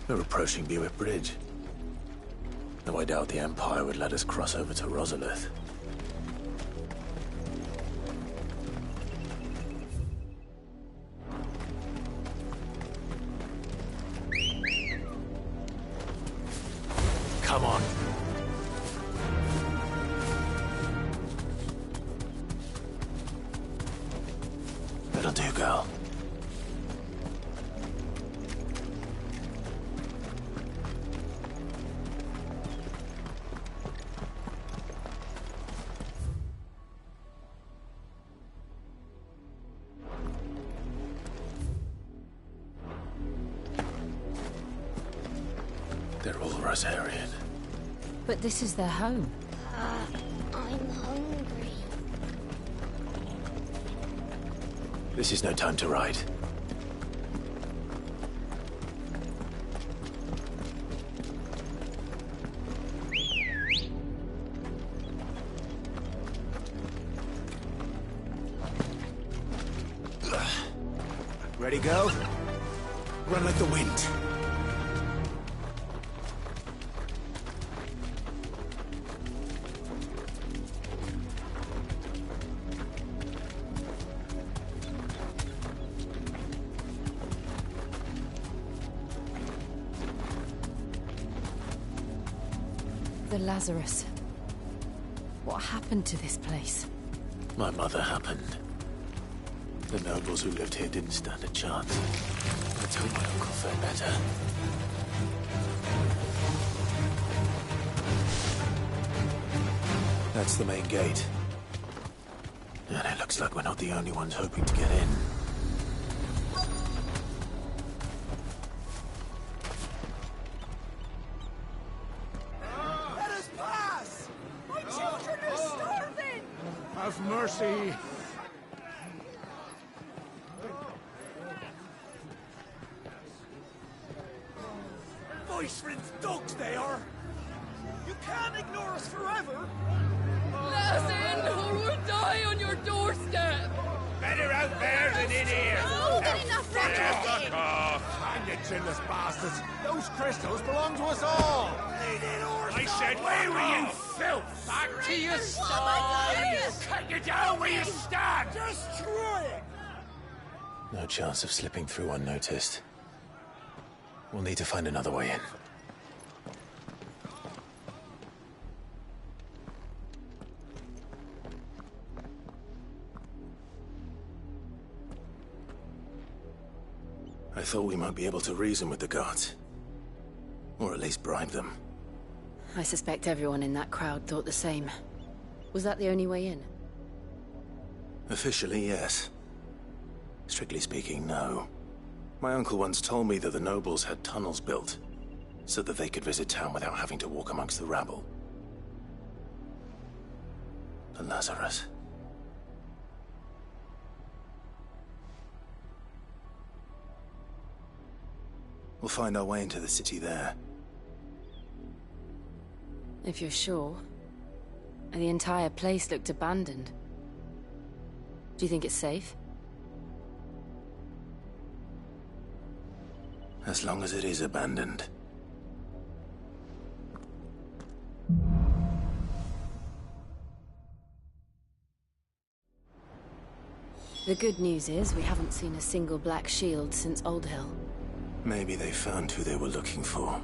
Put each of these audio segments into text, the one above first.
We're approaching Buick Bridge. Though I doubt the Empire would let us cross over to Rosalith. Come on. That'll do, girl. They're all Rosarian. But this is their home. I'm hungry. This is no time to ride. Ready, go? Run like the wind. The Lazarus. What happened to this place? My mother happened. The nobles who lived here didn't stand a chance. Let's hope my uncle fared better. That's the main gate. And it looks like we're not the only ones hoping to get in. Let us pass! My children are starving! Have mercy! Voice-rinsed dogs they are! You can't ignore us forever! Let us in, or we'll die on your doorstep! Better out there than in here! Oh, get enough racket! Hang it, chinless bastards! Those crystals belong to us all! I said, where were you, filth? Back to your sties! Cut you down where you stand! Destroy it! No chance of slipping through unnoticed. We'll need to find another way in. I thought we might be able to reason with the guards. Or at least bribe them. I suspect everyone in that crowd thought the same. Was that the only way in? Officially, yes. Strictly speaking, no. My uncle once told me that the nobles had tunnels built, so that they could visit town without having to walk amongst the rabble. The Lazarus. We'll find our way into the city there. If you're sure. The entire place looked abandoned. Do you think it's safe? As long as it is abandoned. The good news is we haven't seen a single black shield since Old Hill. Maybe they found who they were looking for.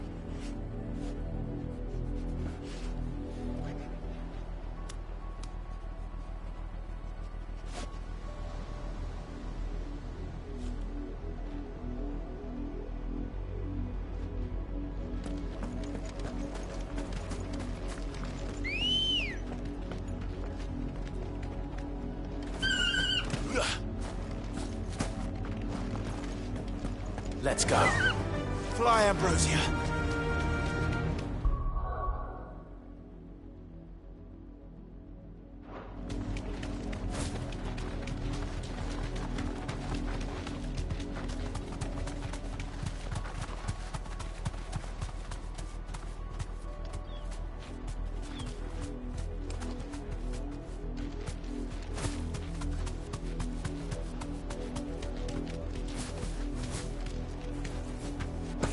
Let's go. Fly, Ambrosia.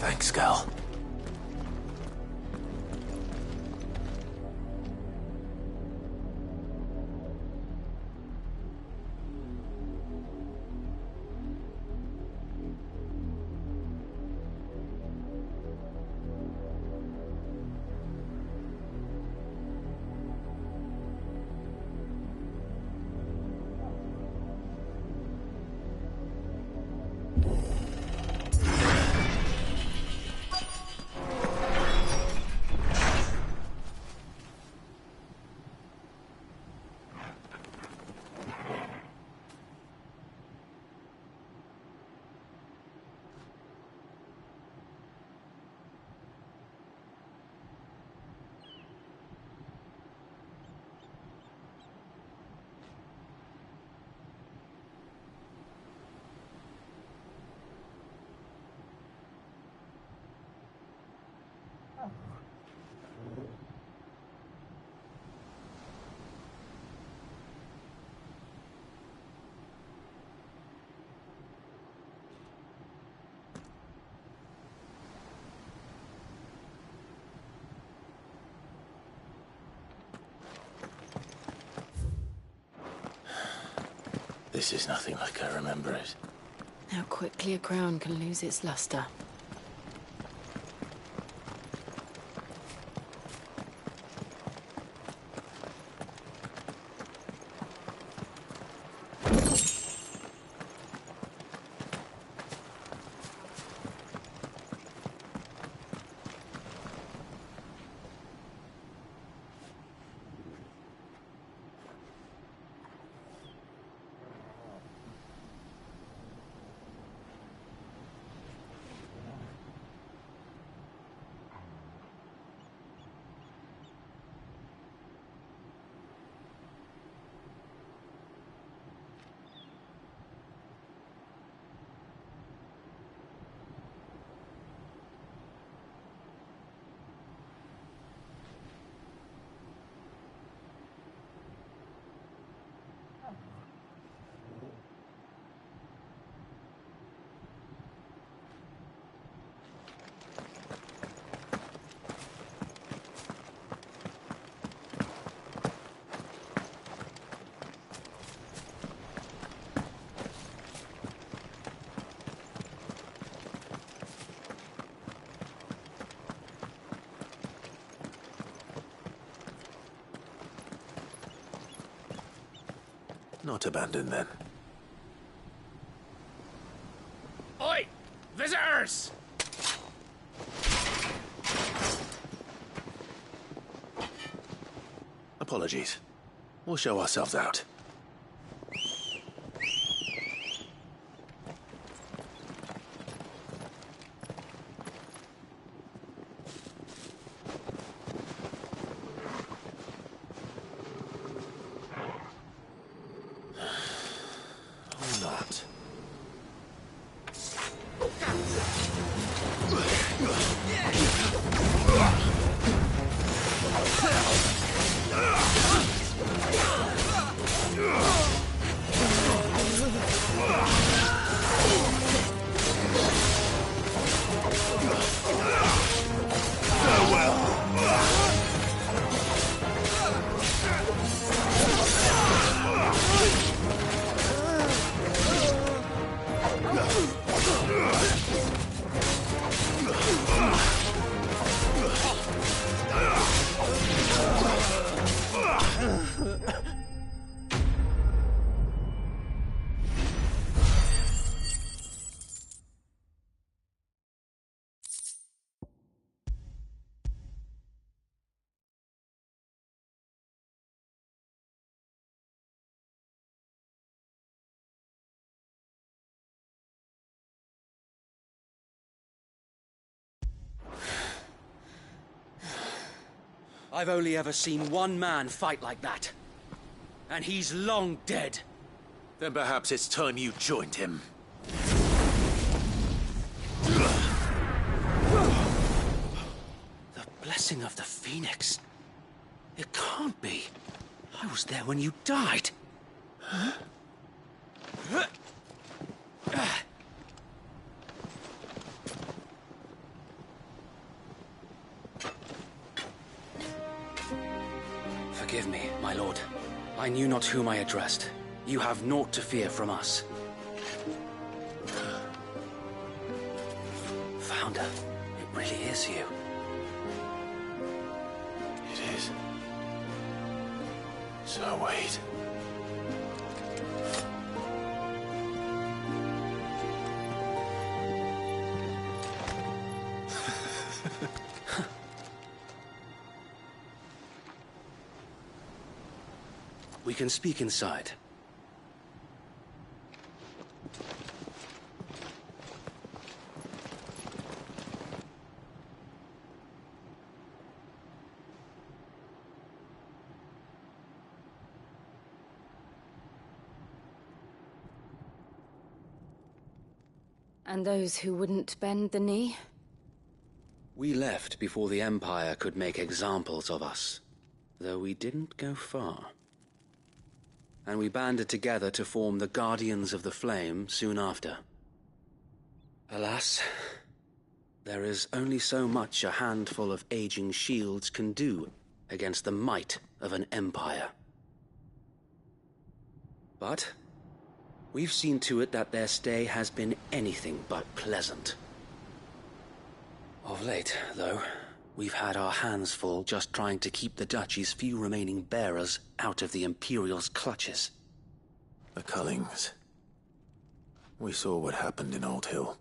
Thanks, Gal. This is nothing like I remember it. How quickly a crown can lose its luster. Not abandoned, then. Oi! Visitors! Apologies. We'll show ourselves out. Or not. I've only ever seen one man fight like that. And he's long dead. Then perhaps it's time you joined him. The blessing of the Phoenix. It can't be. I was there when you died. Huh? Forgive me, my lord. I knew not whom I addressed. You have naught to fear from us. Founder, it really is you. It is. So wait. We can speak inside. And those who wouldn't bend the knee? We left before the Empire could make examples of us, though we didn't go far. And we banded together to form the Guardians of the Flame soon after. Alas, there is only so much a handful of aging shields can do against the might of an empire. But We've seen to it that their stay has been anything but pleasant. Of late, though, we've had our hands full just trying to keep the Duchy's few remaining bearers out of the Imperial's clutches. The Cullings. We saw what happened in Old Hill.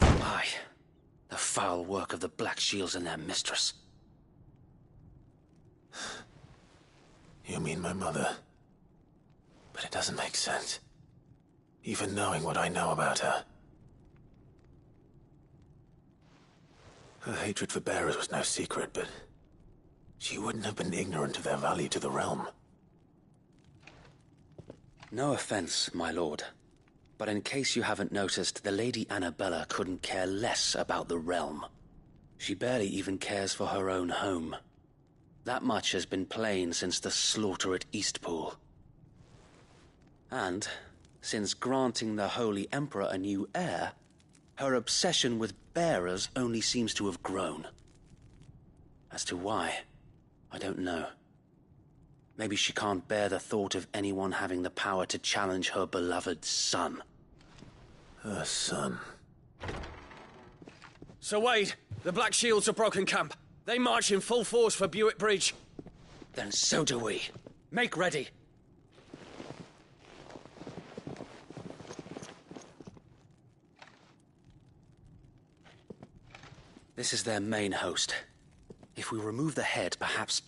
Aye, the foul work of the Black Shields and their mistress. You mean my mother? But it doesn't make sense. Even knowing what I know about her. Her hatred for bearers was no secret, but she wouldn't have been ignorant of their value to the realm. No offense, my lord. But in case you haven't noticed, the Lady Annabella couldn't care less about the realm. She barely even cares for her own home. That much has been plain since the slaughter at Eastpool. And, since granting the Holy Emperor a new heir, her obsession with bearers only seems to have grown. As to why, I don't know. Maybe she can't bear the thought of anyone having the power to challenge her beloved son. Her son. Sir Wade, the Black Shields have broken camp. They march in full force for Buick Bridge. Then so do we. Make ready. This is their main host. If we remove the head, perhaps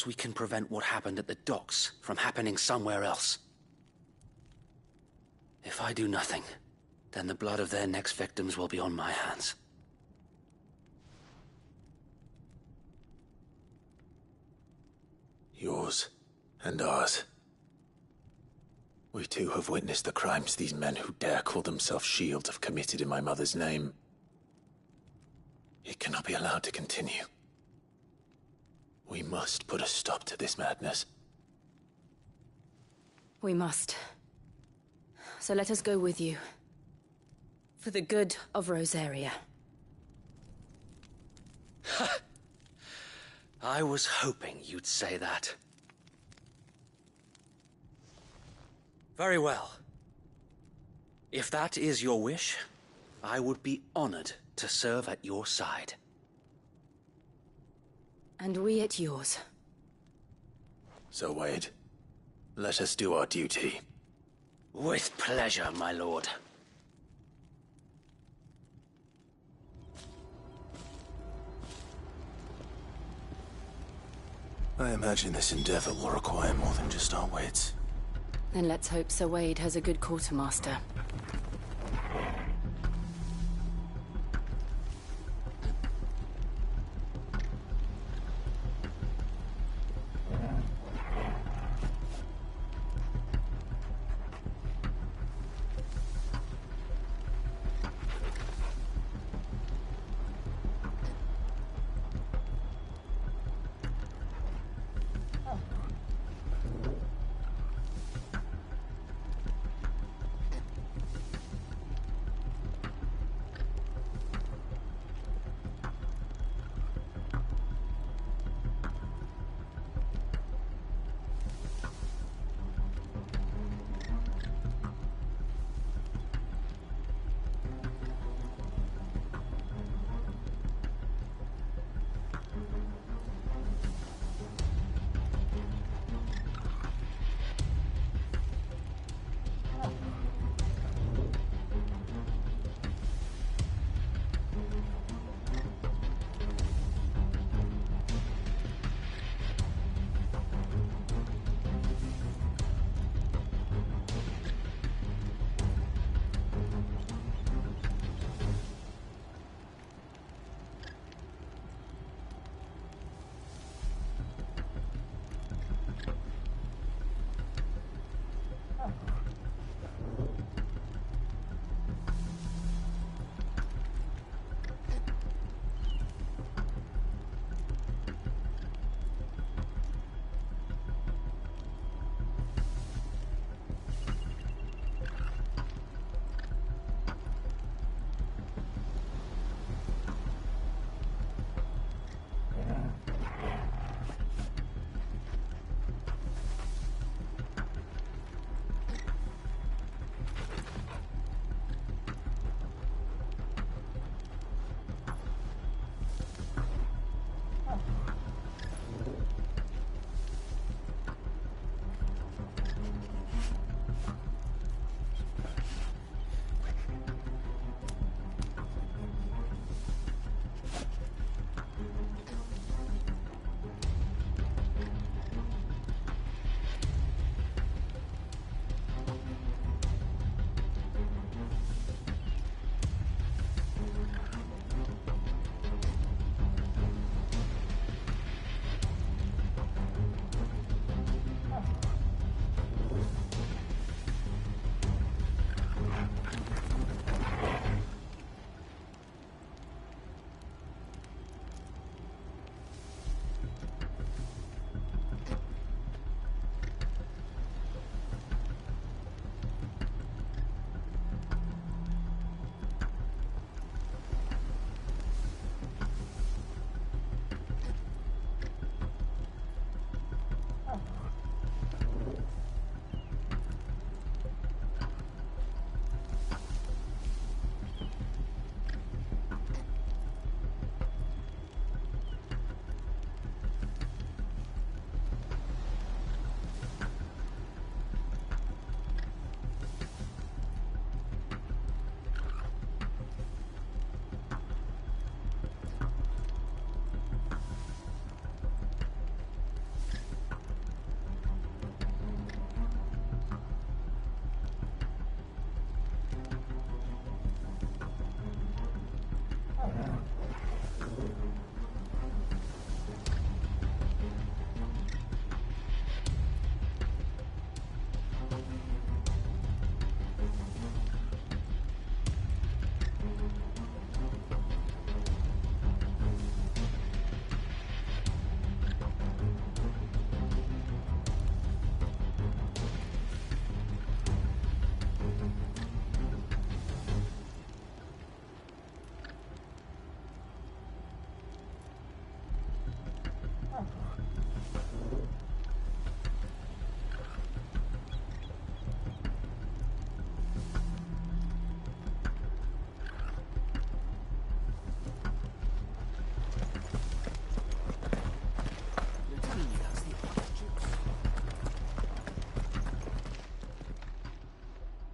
we can prevent what happened at the docks from happening somewhere else. If I do nothing, then the blood of their next victims will be on my hands. Yours and ours. We too have witnessed the crimes these men who dare call themselves shields have committed in my mother's name. It cannot be allowed to continue. We must put a stop to this madness. We must. So let us go with you. For the good of Rosaria. I was hoping you'd say that. Very well. If that is your wish, I would be honored to serve at your side. And we at yours. So, Wade, let us do our duty. With pleasure, my lord. I imagine this endeavor will require more than just our wits. Then let's hope Sir Wade has a good quartermaster.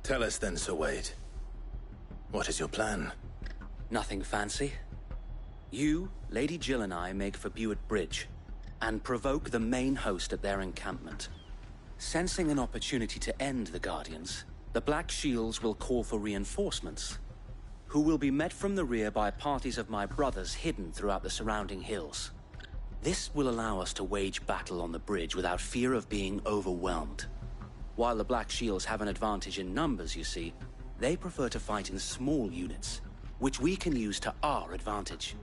Tell us then, Sir Wade. What is your plan? Nothing fancy. You, Lady Jill and I make for Buett Bridge. and provoke the main host at their encampment. Sensing an opportunity to end the Guardians, the Black Shields will call for reinforcements, who will be met from the rear by parties of my brothers hidden throughout the surrounding hills. This will allow us to wage battle on the bridge without fear of being overwhelmed. While the Black Shields have an advantage in numbers, you see, they prefer to fight in small units, which we can use to our advantage.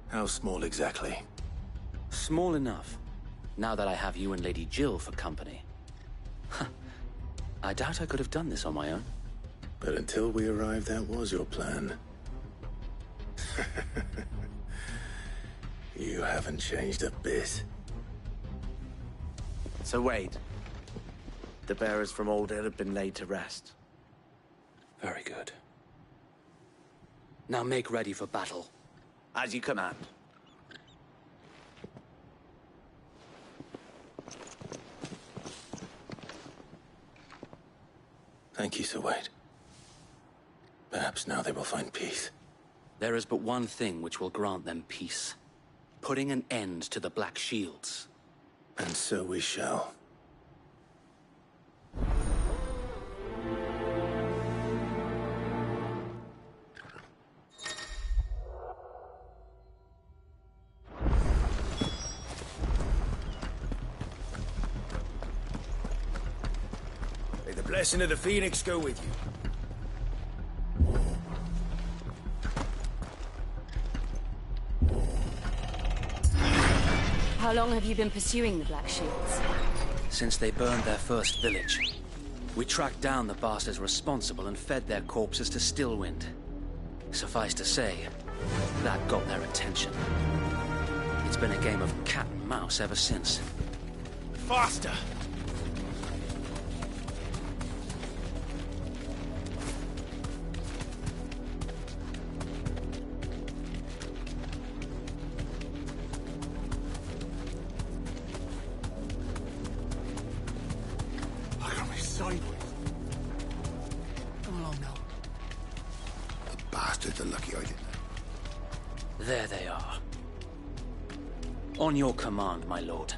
How small exactly? Small enough, now that I have you and Lady Jill for company. I doubt I could have done this on my own. But until we arrived, that was your plan. You haven't changed a bit. So wait. The bearers from Old Hill have been laid to rest. Very good. Now make ready for battle. As you command. Thank you, Sir Wade. Perhaps now they will find peace. There is but one thing which will grant them peace. Putting an end to the Black Shields. And so we shall. May the blessing of the Phoenix go with you. How long have you been pursuing the Black Shields? Since they burned their first village. We tracked down the bastards responsible and fed their corpses to Stillwind. Suffice to say, that got their attention. It's been a game of cat and mouse ever since. Faster! Sideways. Come along now. The bastards are lucky I didn't. There they are. On your command, my lord.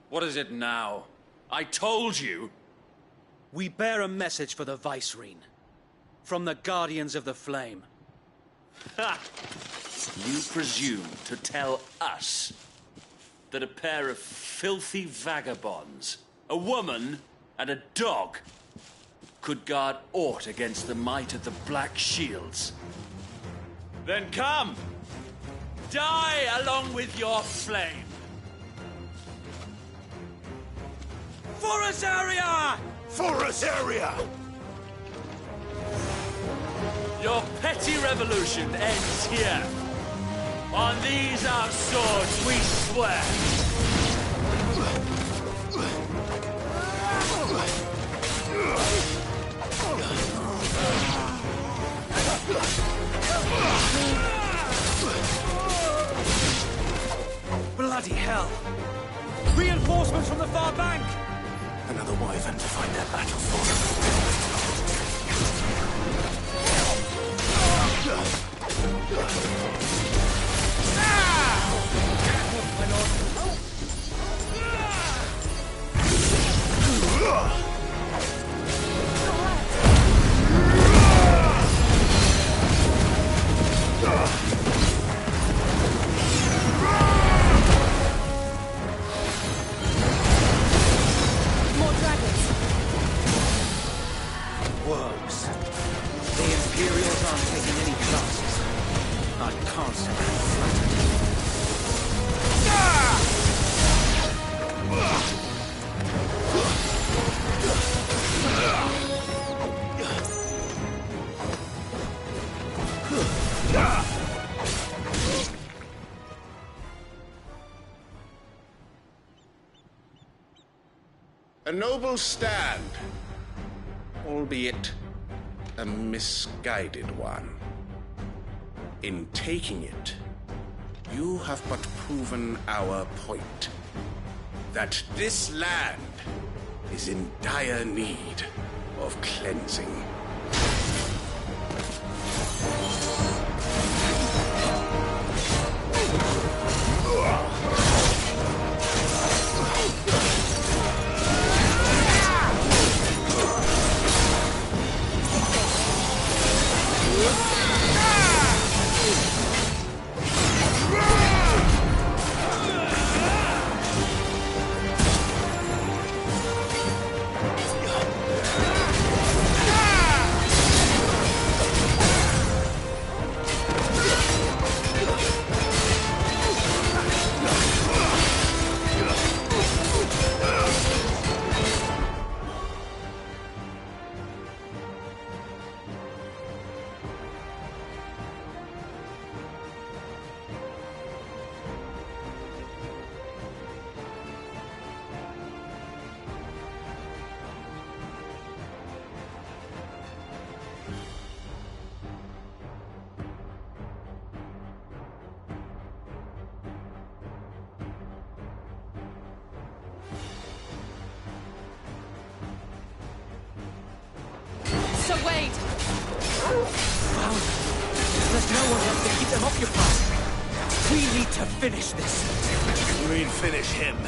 What is it now? I told you! We bear a message for the Vicereine. From the Guardians of the Flame. Ha! You presume to tell us that a pair of filthy vagabonds, a woman and a dog, could guard aught against the might of the Black Shields? Then come! Die along with your flame! For Azaria! For Azaria! Your petty revolution ends here. On these our swords we swear. Bloody hell! Reinforcements from the far bank! Another wyvern to find their battle for. More dragons. Worms. The Imperials aren't taking any chances. I'm constantly flattered. A noble stand, albeit a misguided one. In taking it, you have but proven our point. That this land is in dire need of cleansing. Sir Wade! Found. There's no one left to keep them occupied. We need to finish this. You mean finish him?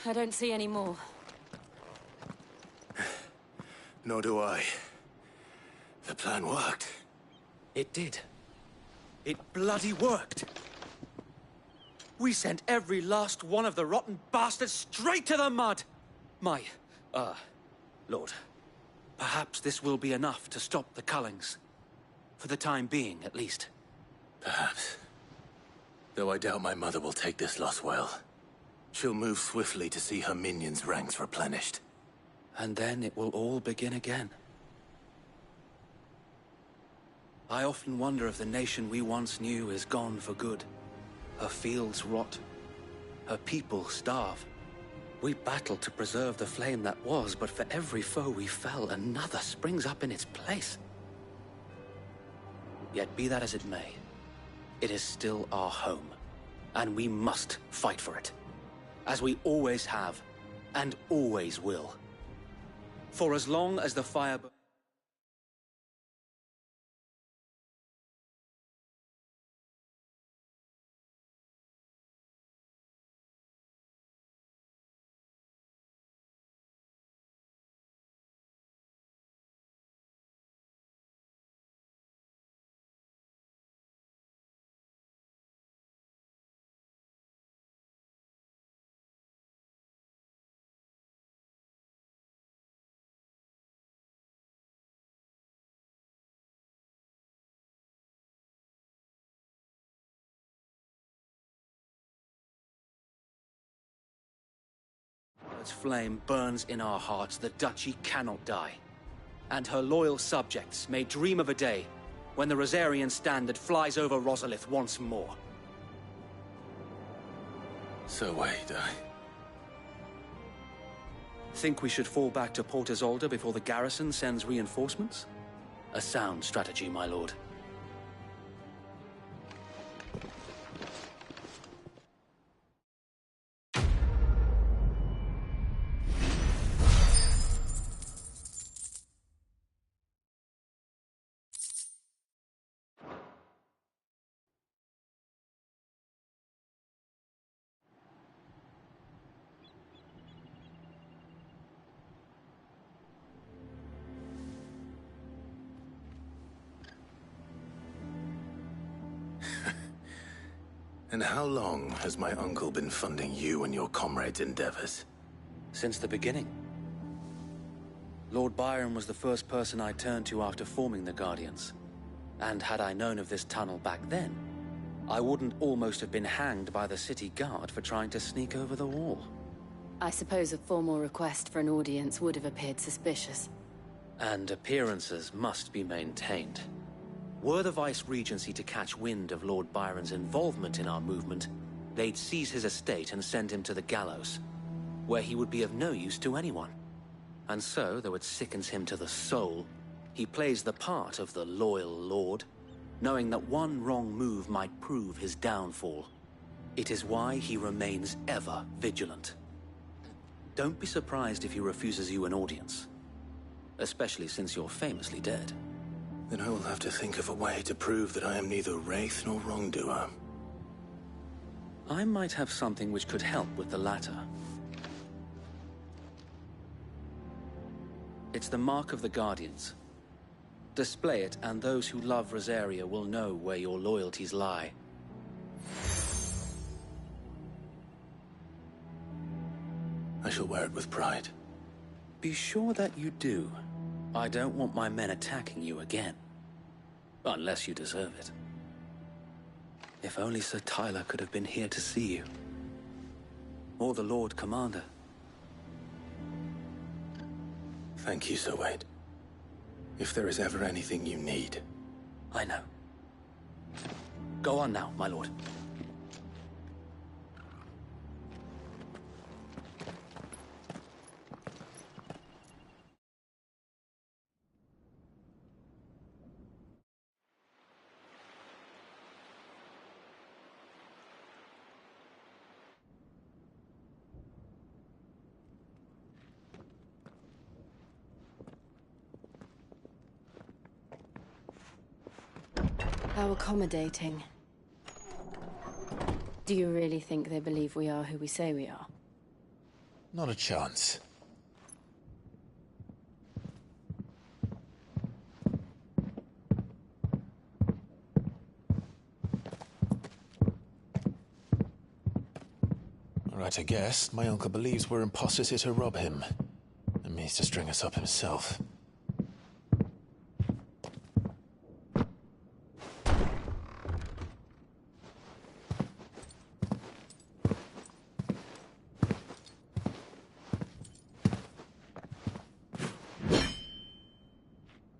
I don't see any more. Nor do I. The plan worked. It did. It bloody worked. We sent every last one of the rotten bastards straight to the mud! Lord, perhaps this will be enough to stop the Cullings. For the time being, at least. Perhaps. Though I doubt my mother will take this loss well. She'll move swiftly to see her minions' ranks replenished. And then it will all begin again. I often wonder if the nation we once knew is gone for good. Her fields rot. Her people starve. We battled to preserve the flame that was, but for every foe we fell, another springs up in its place. Yet be that as it may, it is still our home, and we must fight for it. As we always have, and always will. For as long as the fire... Its flame burns in our hearts, the Duchy cannot die. And her loyal subjects may dream of a day when the Rosarian standard flies over Rosalith once more. So wait, Think we should fall back to Port Isolde before the garrison sends reinforcements? A sound strategy, my lord. And how long has my uncle been funding you and your comrades' endeavors? Since the beginning. Lord Byron was the first person I turned to after forming the Guardians. And had I known of this tunnel back then, I wouldn't almost have been hanged by the city guard for trying to sneak over the wall. I suppose a formal request for an audience would have appeared suspicious. And appearances must be maintained. Were the Vice-Regency to catch wind of Lord Byron's involvement in our movement, they'd seize his estate and send him to the gallows, where he would be of no use to anyone. And so, though it sickens him to the soul, he plays the part of the loyal lord, knowing that one wrong move might prove his downfall. It is why he remains ever vigilant. Don't be surprised if he refuses you an audience, especially since you're famously dead. Then I will have to think of a way to prove that I am neither wraith nor wrongdoer. I might have something which could help with the latter. It's the mark of the Guardians. Display it, and those who love Rosaria will know where your loyalties lie. I shall wear it with pride. Be sure that you do. I don't want my men attacking you again. Unless you deserve it. If only Sir Tyler could have been here to see you. Or the Lord Commander. Thank you, Sir Wade. If there is ever anything you need. I know. Go on now, my lord. How accommodating. Do you really think they believe we are who we say we are? Not a chance. Right, I guess. My uncle believes we're imposters here to rob him. And means to string us up himself.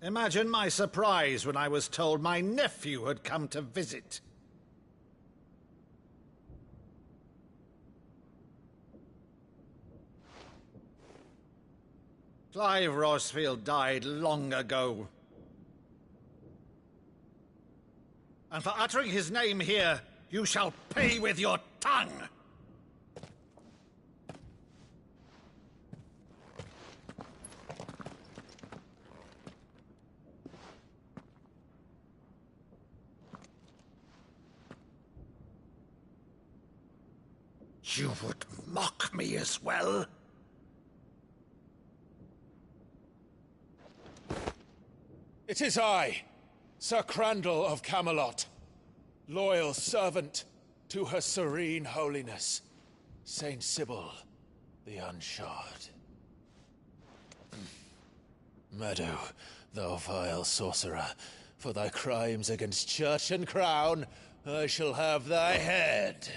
Imagine my surprise when I was told my nephew had come to visit. Clive Rosfield died long ago. And for uttering his name here, you shall pay with your tongue! You would mock me as well? It is I, Sir Crandall of Camelot, loyal servant to Her Serene Holiness, Saint Sybil the Unshod. Meadow, thou vile sorcerer, for thy crimes against church and crown, I shall have thy head.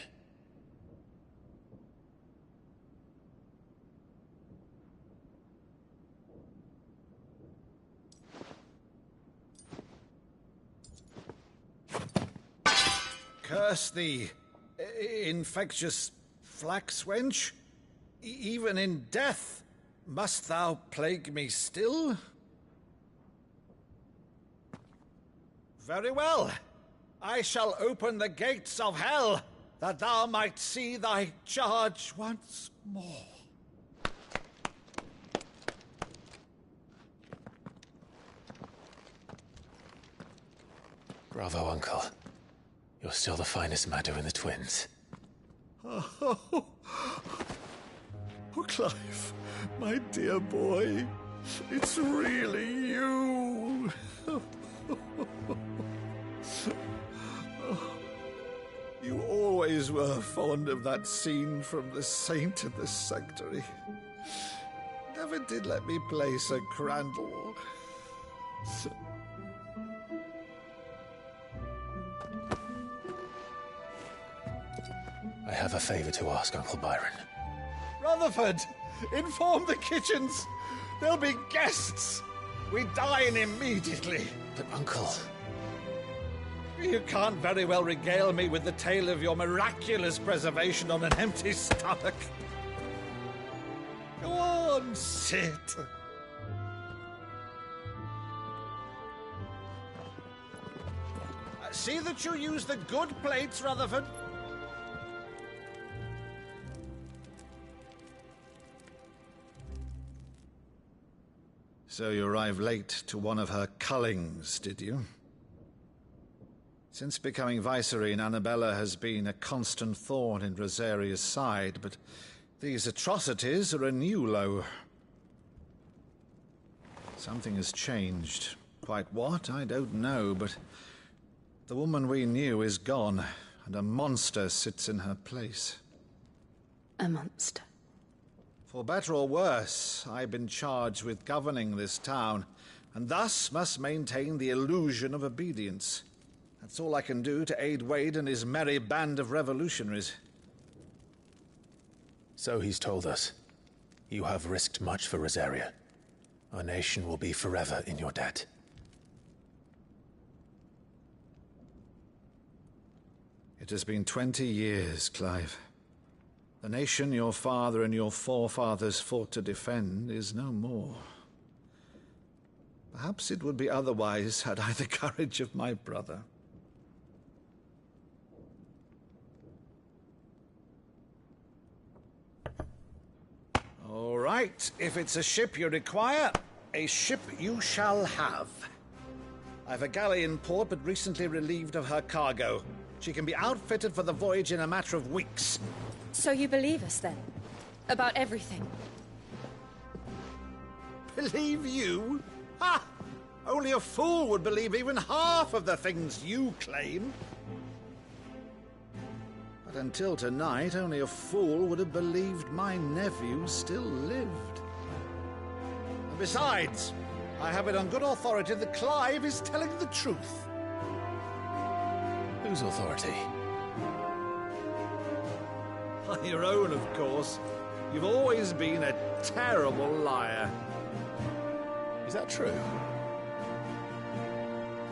Curse thee, infectious flax wench. Even in death, must thou plague me still? Very well. I shall open the gates of hell, that thou might see thy charge once more. Bravo, Uncle. You're still the finest Maddo in the twins. Oh, Clive, my dear boy, it's really you. You always always were fond of that scene from The Saint and the Sanctuary. Never did let me play Sir Crandall. I have a favor to ask, Uncle Byron. Rutherford, inform the kitchens. There'll be guests. We dine immediately. But, Uncle... You can't very well regale me with the tale of your miraculous preservation on an empty stomach. Go on, sit. See that you use the good plates, Rutherford. So you arrived late to one of her cullings, did you? Since becoming Vicereine, Annabella has been a constant thorn in Rosaria's side, but these atrocities are a new low. Something has changed. Quite what, I don't know, but the woman we knew is gone, and a monster sits in her place. A monster? For better or worse, I've been charged with governing this town, and thus must maintain the illusion of obedience. That's all I can do to aid Wade and his merry band of revolutionaries. So he's told us. You have risked much for Rosaria. Our nation will be forever in your debt. It has been 20 years, Clive. The nation your father and your forefathers fought to defend is no more. Perhaps it would be otherwise had I the courage of my brother. All right, if it's a ship you require, a ship you shall have. I've a galley in port, but recently relieved of her cargo. She can be outfitted for the voyage in a matter of weeks. So you believe us, then? About everything? Believe you? Ha! Only a fool would believe even half of the things you claim. But until tonight, only a fool would have believed my nephew still lived. And besides, I have it on good authority that Clive is telling the truth. Whose authority? On your own, of course. You've always been a terrible liar. Is that true?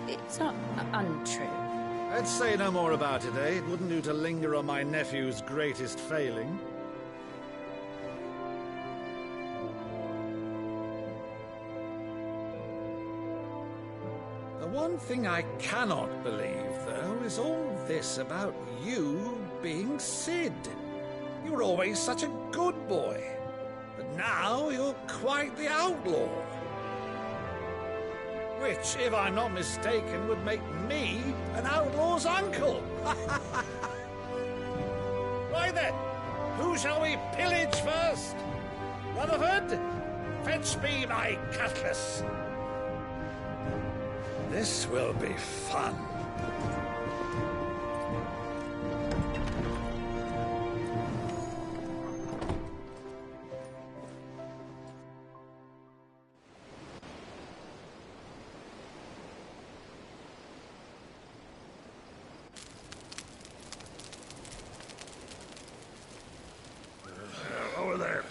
It's not untrue. Let's say no more about it, eh? It wouldn't do to linger on my nephew's greatest failing. The one thing I cannot believe, though, is all this about you being Sid. You were always such a good boy, but now you're quite the outlaw. Which, if I'm not mistaken, would make me an outlaw's uncle. Right then, who shall we pillage first? Rutherford, fetch me my cutlass. This will be fun. Over there.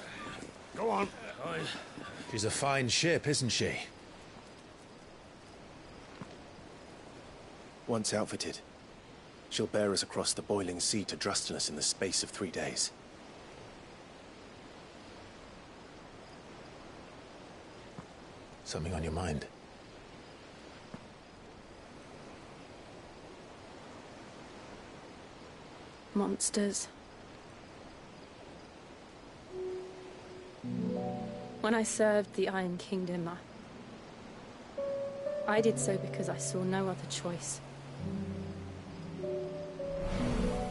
Go on. She's a fine ship, isn't she? Once outfitted, she'll bear us across the boiling sea to Drustinus in the space of 3 days. Something on your mind? Monsters. When I served the Iron Kingdom, I did so because I saw no other choice.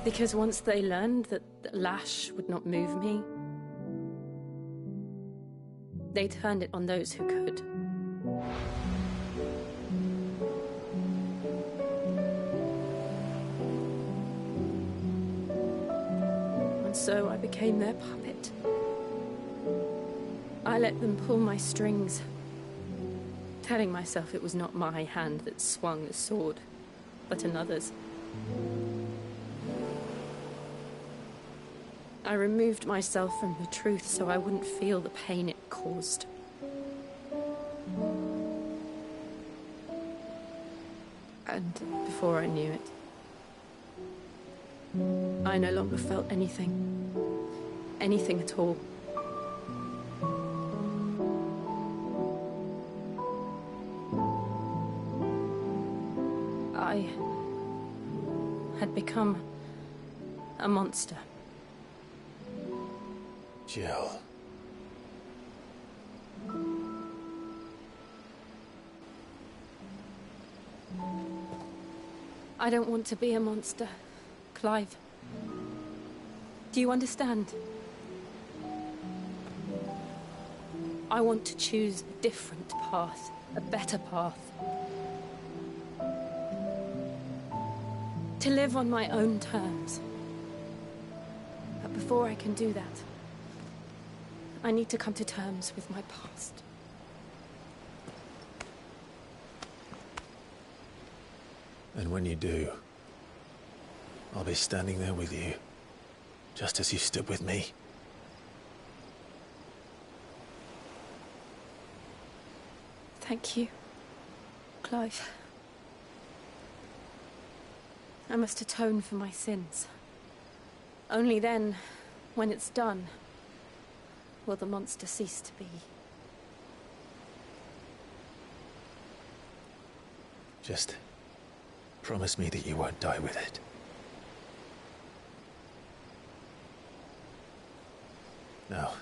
Because once they learned that Lash would not move me, they turned it on those who could. so I became their puppet. I let them pull my strings, telling myself it was not my hand that swung the sword, but another's. I removed myself from the truth so I wouldn't feel the pain it caused. And before I knew it, I no longer felt anything. Anything at all. I had become a monster. Jill. I don't want to be a monster, Clive. Do you understand? I want to choose a different path, a better path. To live on my own terms. But before I can do that, I need to come to terms with my past. And when you do, I'll be standing there with you, just as you stood with me. Thank you, Clive. I must atone for my sins. Only then, when it's done, will the monster cease to be. Just promise me that you won't die with it. Now,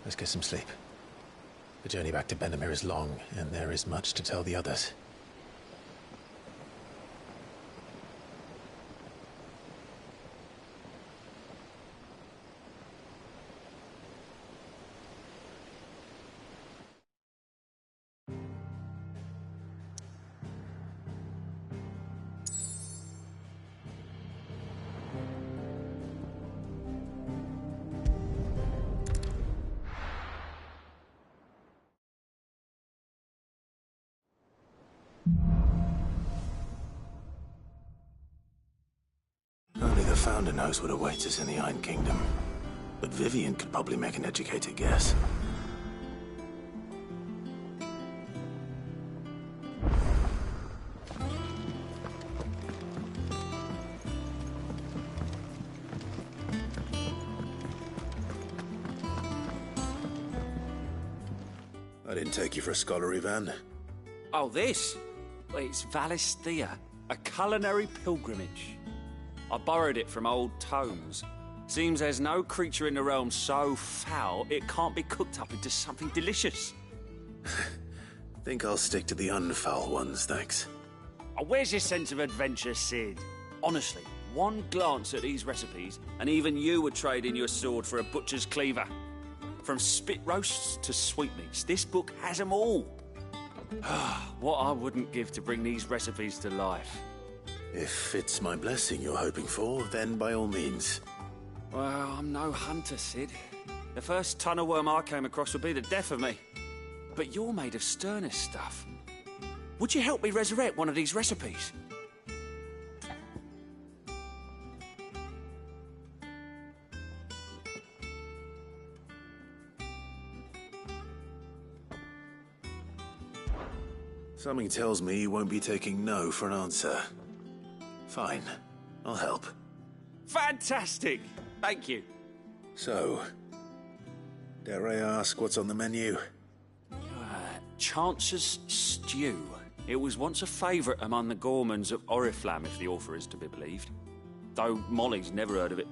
let's get some sleep. The journey back to Benamir is long, and there is much to tell the others. Only the Founder knows what awaits us in the Iron Kingdom. But Vivian could probably make an educated guess. I didn't take you for a scholar, Ivan. Oh, this? Well, it's Valisthea, a culinary pilgrimage. I borrowed it from old tomes. Seems there's no creature in the realm so foul it can't be cooked up into something delicious. Think I'll stick to the unfoul ones, thanks. Oh, where's your sense of adventure, Sid? Honestly, one glance at these recipes, and even you would trade in your sword for a butcher's cleaver. From spit roasts to sweetmeats, this book has them all. What I wouldn't give to bring these recipes to life. If it's my blessing you're hoping for, then by all means. Well, I'm no hunter, Sid. The first tunnel worm I came across would be the death of me. But you're made of sterner stuff. Would you help me resurrect one of these recipes? Something tells me you won't be taking no for an answer. Fine, I'll help. Fantastic! Thank you. So, dare I ask what's on the menu? Chance's Stew. It was once a favourite among the gourmands of Oriflamme, if the author is to be believed. Though Molly's never heard of it.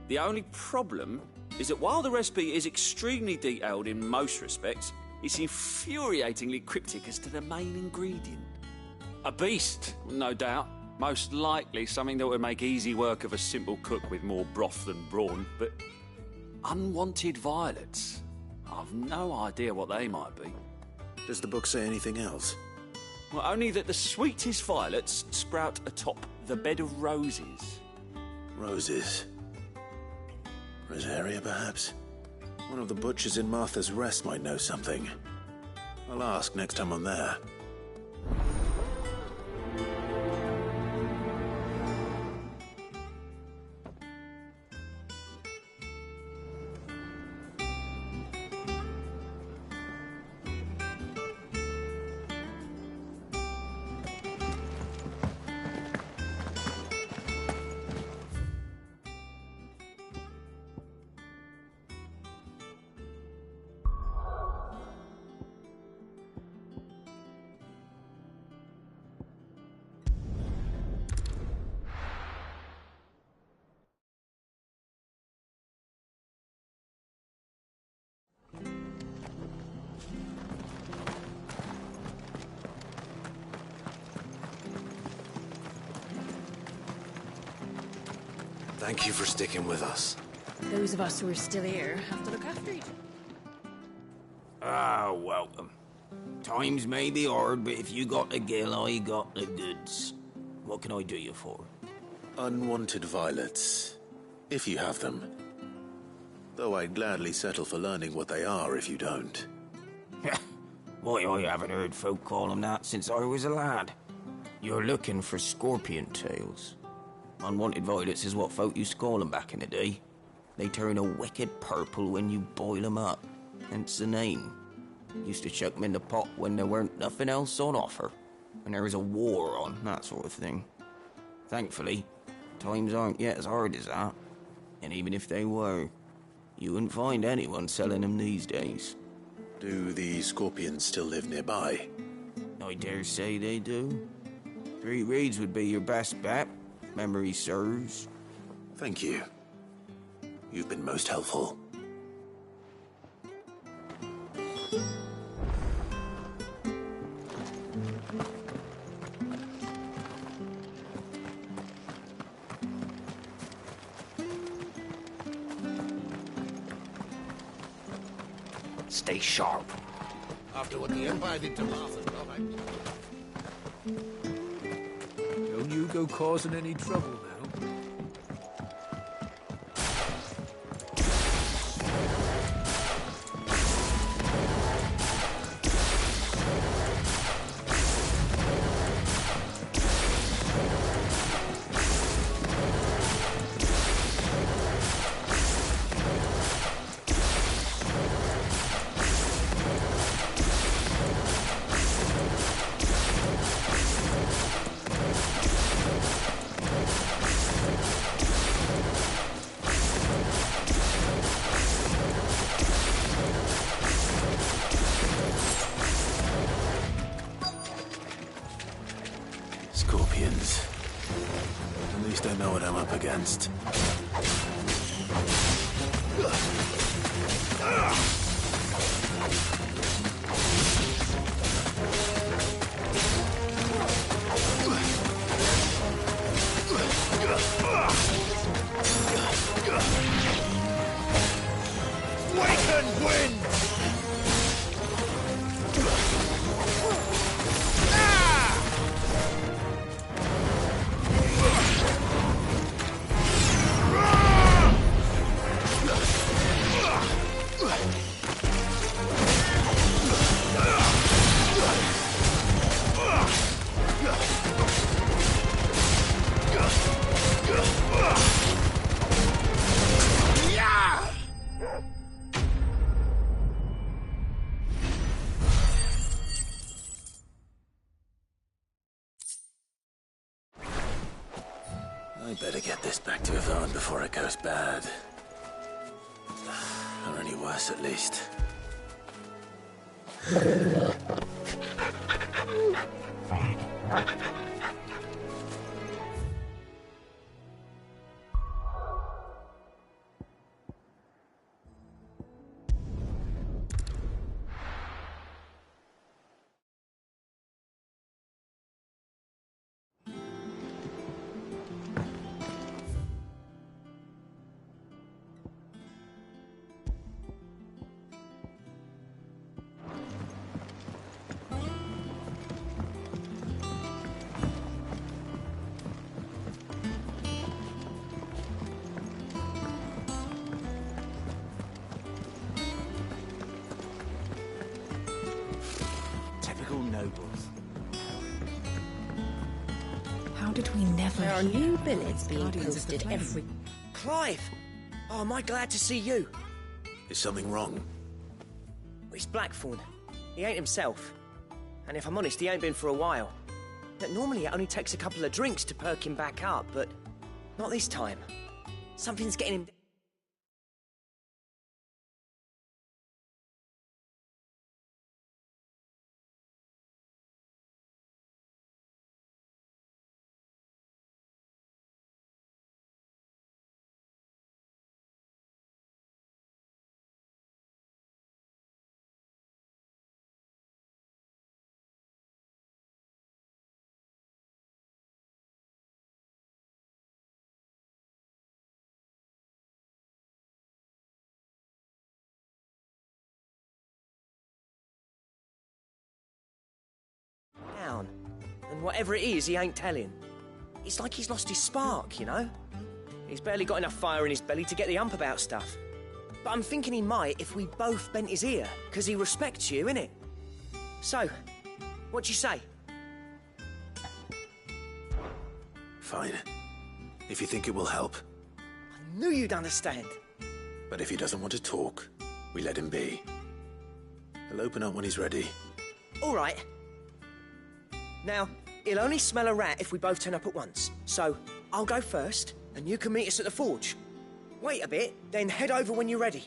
The only problem is that while the recipe is extremely detailed in most respects, it's infuriatingly cryptic as to the main ingredient. A beast, no doubt. Most likely something that would make easy work of a simple cook with more broth than brawn, but unwanted violets. I've no idea what they might be. Does the book say anything else? Well, only that the sweetest violets sprout atop the bed of roses. Roses. Rosaria, perhaps? One of the butchers in Martha's Rest might know something. I'll ask next time I'm there. Thank you for sticking with us. Those of us who are still here have to look after each other. Ah, welcome. Times may be hard, but if you got the gill, I got the goods. What can I do you for? Unwanted violets, if you have them. Though I'd gladly settle for learning what they are if you don't. Why, I haven't heard folk call them that since I was a lad. You're looking for scorpion tails. Unwanted violets is what folk used to call them back in the day. They turn a wicked purple when you boil them up, hence the name. Used to chuck them in the pot when there weren't nothing else on offer, when there was a war on, that sort of thing. Thankfully, times aren't yet as hard as that, and even if they were, you wouldn't find anyone selling them these days. Do the scorpions still live nearby? I dare say they do. 3 Reeds would be your best bet. Memory serves. Thank you. You've been most helpful. Stay sharp. After what the Empire did to Martha, Don't you go causing any trouble now. Scorpions. At least I know what I'm up against. Waken wind! I better get this back to Yvonne before it goes bad. Or any worse, at least. did we never There are hear? new billets being Guardians of the posted Flame. every... Clive! Oh, am I glad to see you? Is something wrong? It's Blackthorn. He ain't himself. And if I'm honest, he ain't been for a while. But normally it only takes a couple of drinks to perk him back up, but not this time. Something's getting him... down. And whatever it is, he ain't telling. It's like he's lost his spark, you know? He's barely got enough fire in his belly to get the ump about stuff. But I'm thinking he might if we both bent his ear, because he respects you, innit? So, what do you say? Fine. If you think it will help. I knew you'd understand. But if he doesn't want to talk, we let him be. He'll open up when he's ready. All right. Now, he'll only smell a rat if we both turn up at once. So, I'll go first, and you can meet us at the forge. Wait a bit, then head over when you're ready.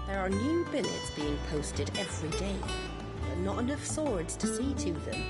There are new billets being posted every day, but not enough swords to see to them.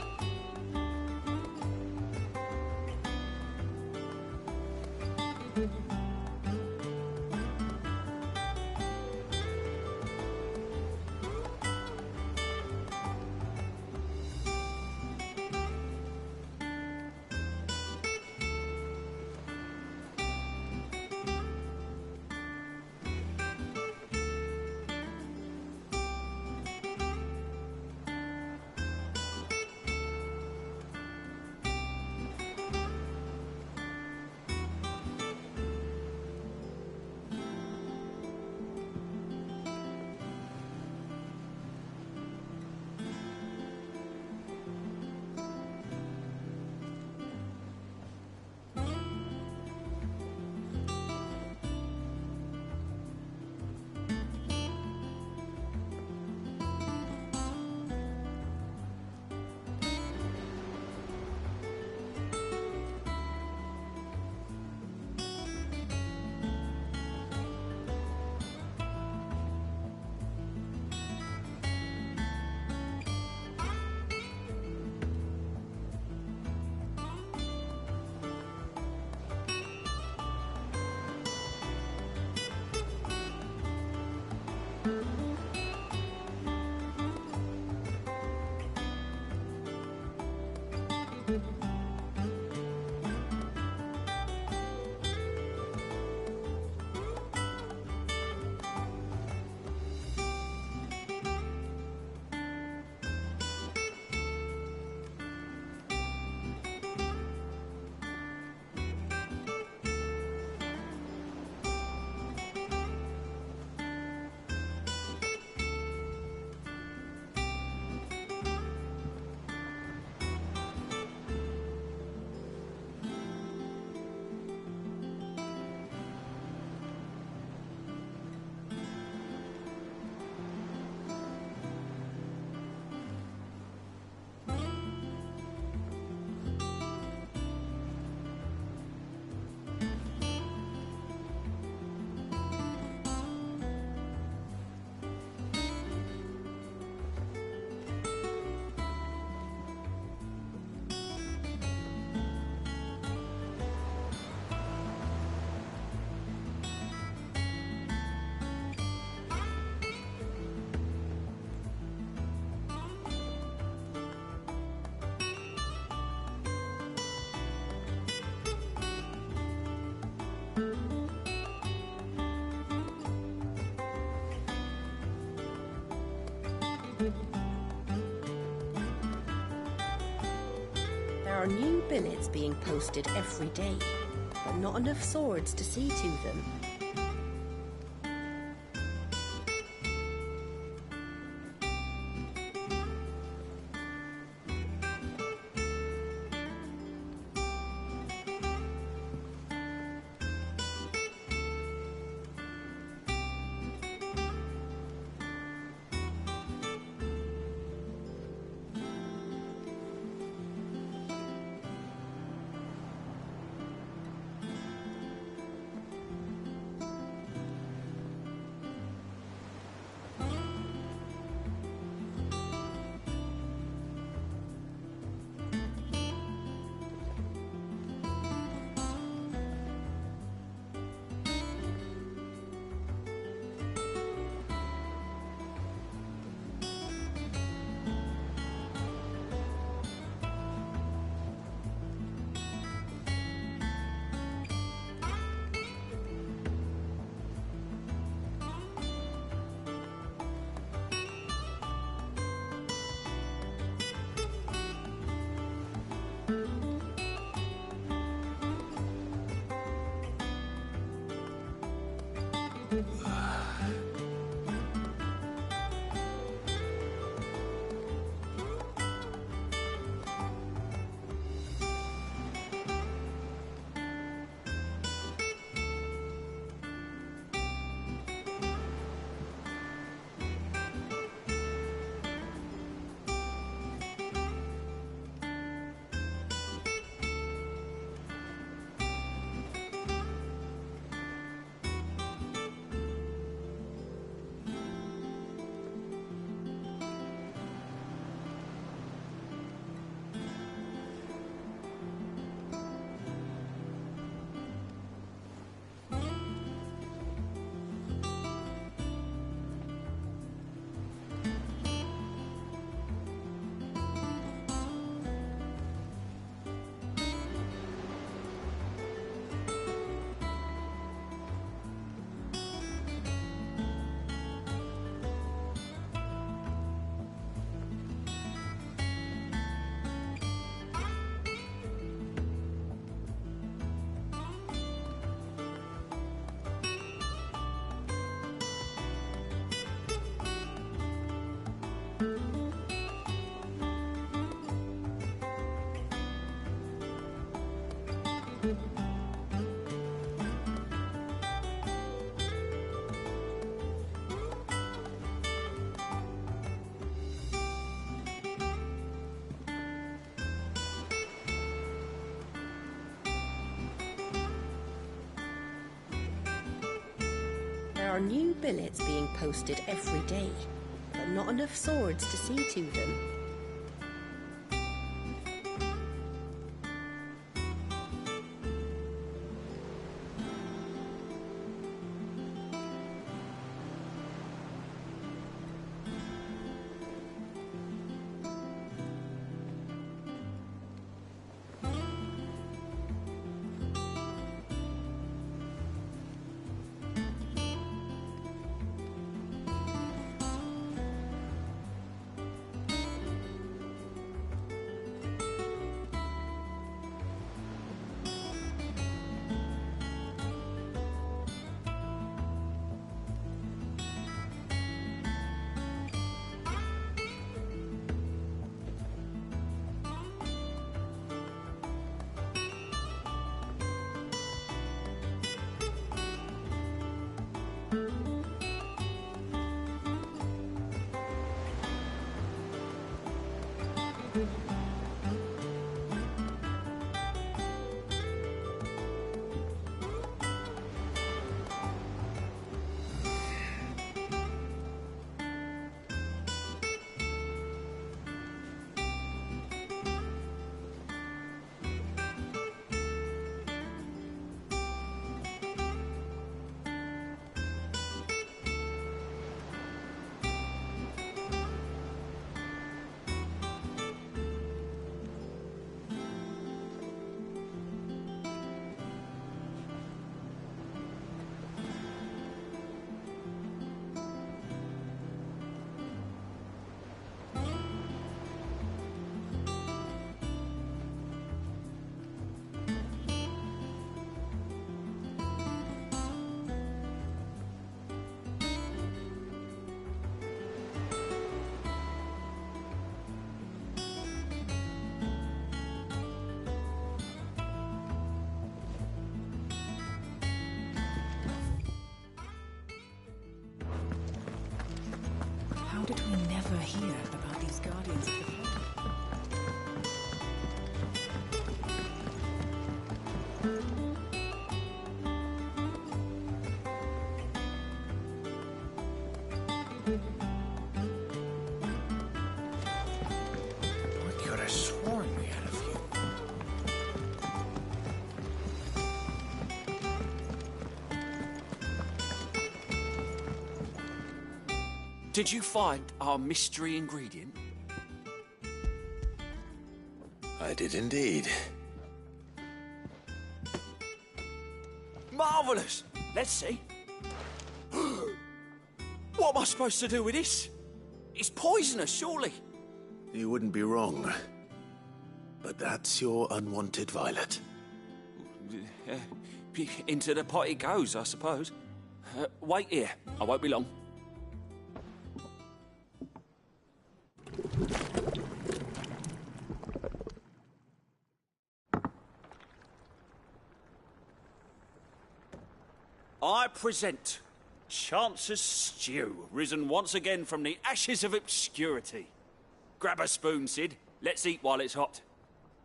new billets being posted every day, but not enough swords to see to them. There are new billets being posted every day, but not enough swords to see to them. hear about these guardians of the flame. I could have sworn we had a few. Did you find our mystery ingredient? I did indeed. Marvellous! Let's see. What am I supposed to do with this? It's poisonous, surely. You wouldn't be wrong. But that's your unwanted violet. Into the pot it goes, I suppose. Wait here. I won't be long. I present Chance's Stew, risen once again from the ashes of obscurity. Grab a spoon, Sid. Let's eat while it's hot.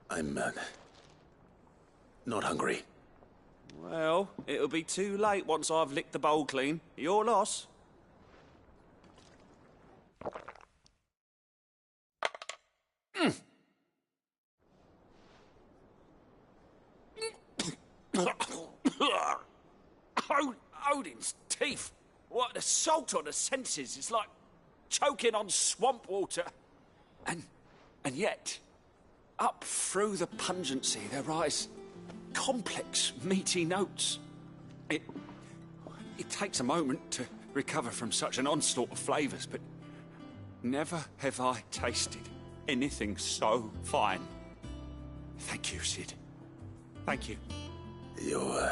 I'm, not hungry. Well, it'll be too late once I've licked the bowl clean. Your loss. Odin's teeth. What, the salt on the senses? It's like choking on swamp water. And yet, up through the pungency, there rise complex, meaty notes. It takes a moment to recover from such an onslaught of flavours, but never have I tasted anything so fine. Thank you, Sid. Thank you. You're,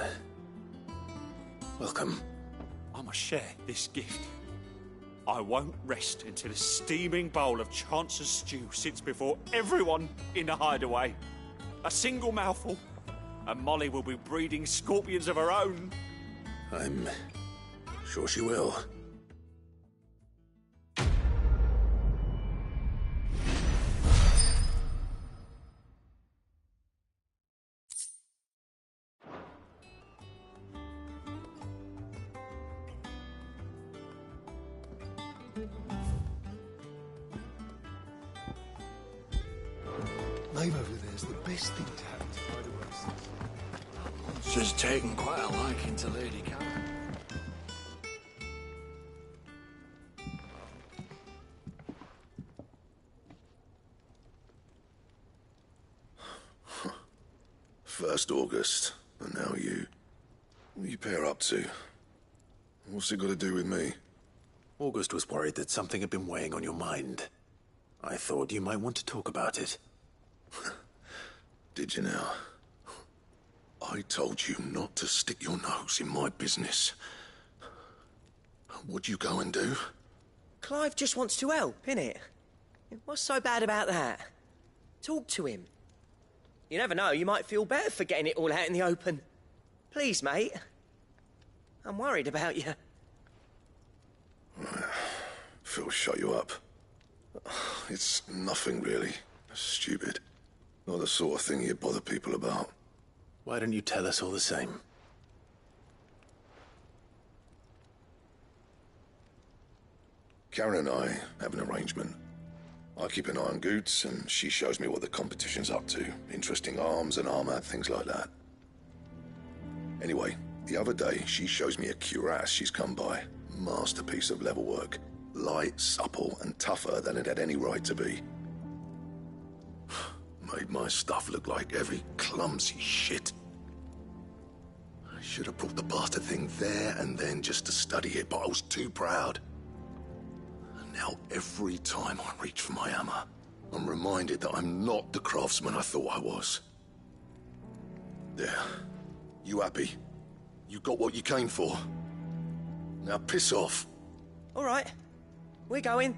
welcome. I must share this gift. I won't rest until a steaming bowl of Chance's Stew sits before everyone in the hideaway. A single mouthful, and Molly will be breeding scorpions of her own. I'm sure she will. Life over there's the best thing to happen to hideaways. It's just taken quite a liking to Lady Karen. First August, and now you. What are you pair up to? What's it got to do with me? August was worried that something had been weighing on your mind. I thought you might want to talk about it. Did you now? I told you not to stick your nose in my business. What'd you go and do? Clive just wants to help, innit? What's so bad about that? Talk to him. You never know, you might feel better for getting it all out in the open. Please, mate. I'm worried about you. Phil shut you up. It's nothing really. Stupid. Not the sort of thing you bother people about. Why don't you tell us all the same? Karen and I have an arrangement. I keep an eye on Goots, and she shows me what the competition's up to. Interesting arms and armor, things like that. Anyway, the other day, she shows me a cuirass she's come by. Masterpiece of level work. Light, supple, and tougher than it had any right to be. Made my stuff look like heavy, clumsy shit. I should have brought the bastard thing there and then just to study it, but I was too proud. And now every time I reach for my hammer, I'm reminded that I'm not the craftsman I thought I was. There. You happy? You got what you came for. Now piss off. All right. We're going.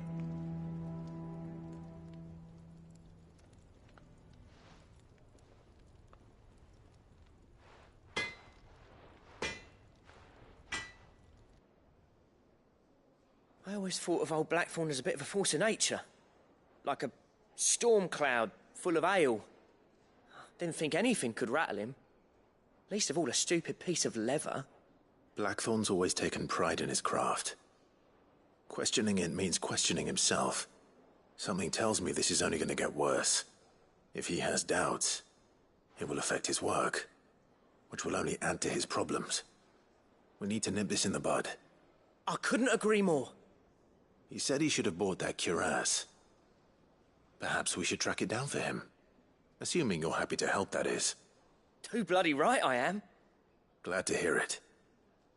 I always thought of old Blackthorn as a bit of a force of nature. Like a storm cloud full of ale. Didn't think anything could rattle him. Least of all a stupid piece of leather. Blackthorn's always taken pride in his craft. Questioning it means questioning himself. Something tells me this is only going to get worse. If he has doubts, it will affect his work, which will only add to his problems. We need to nip this in the bud. I couldn't agree more. He said he should have bought that cuirass. Perhaps we should track it down for him. Assuming you're happy to help, that is. Too bloody right I am. Glad to hear it.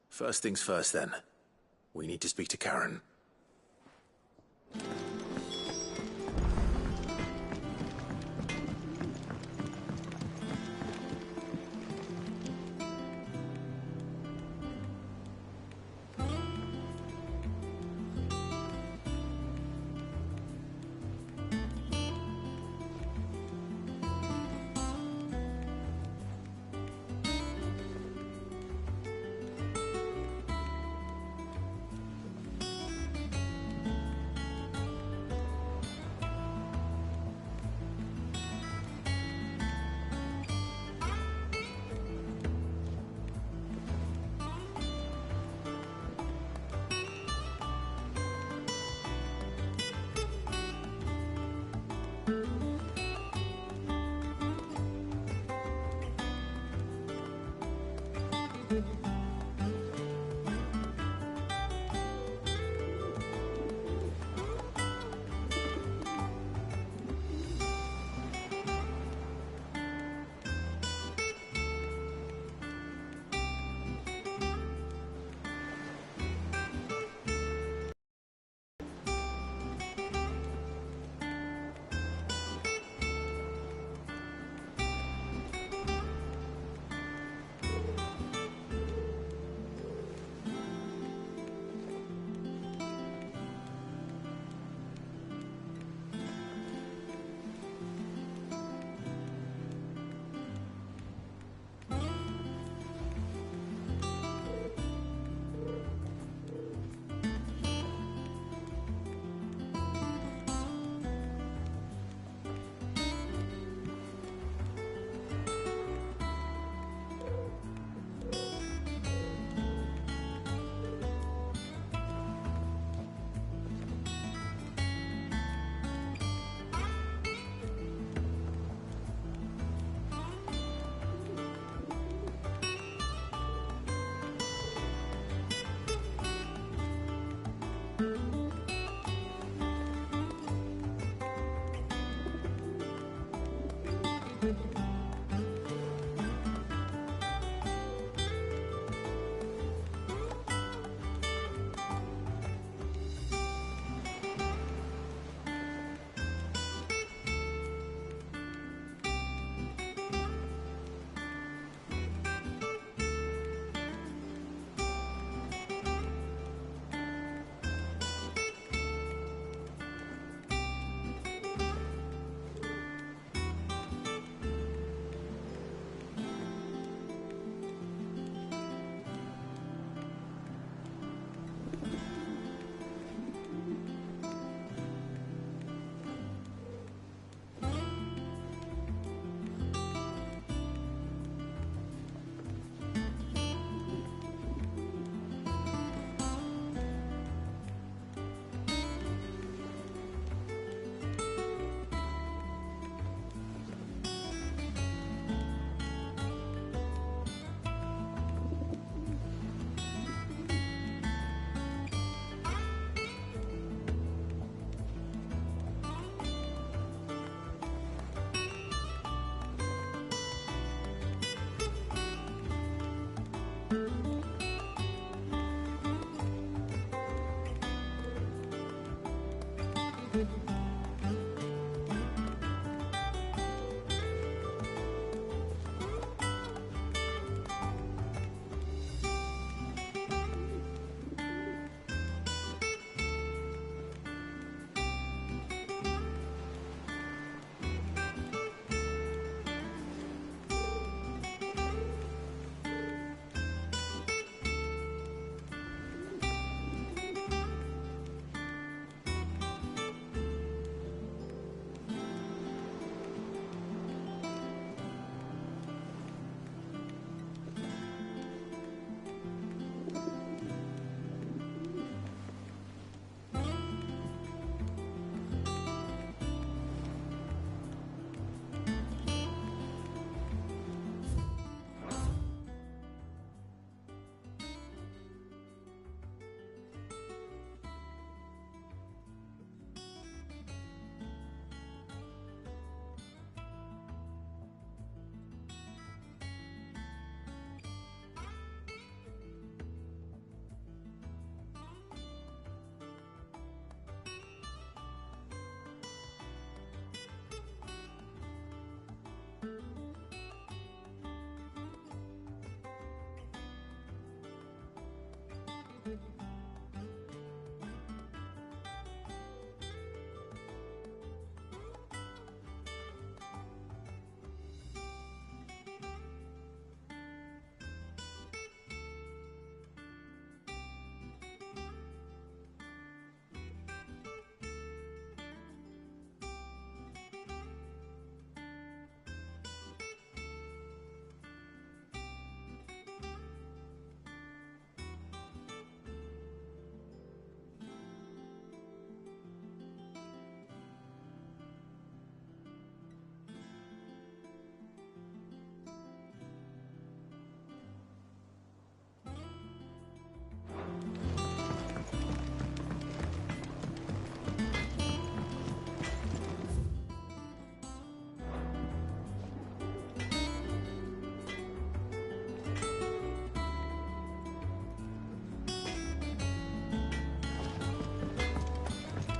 First things first, then. We need to speak to Karen.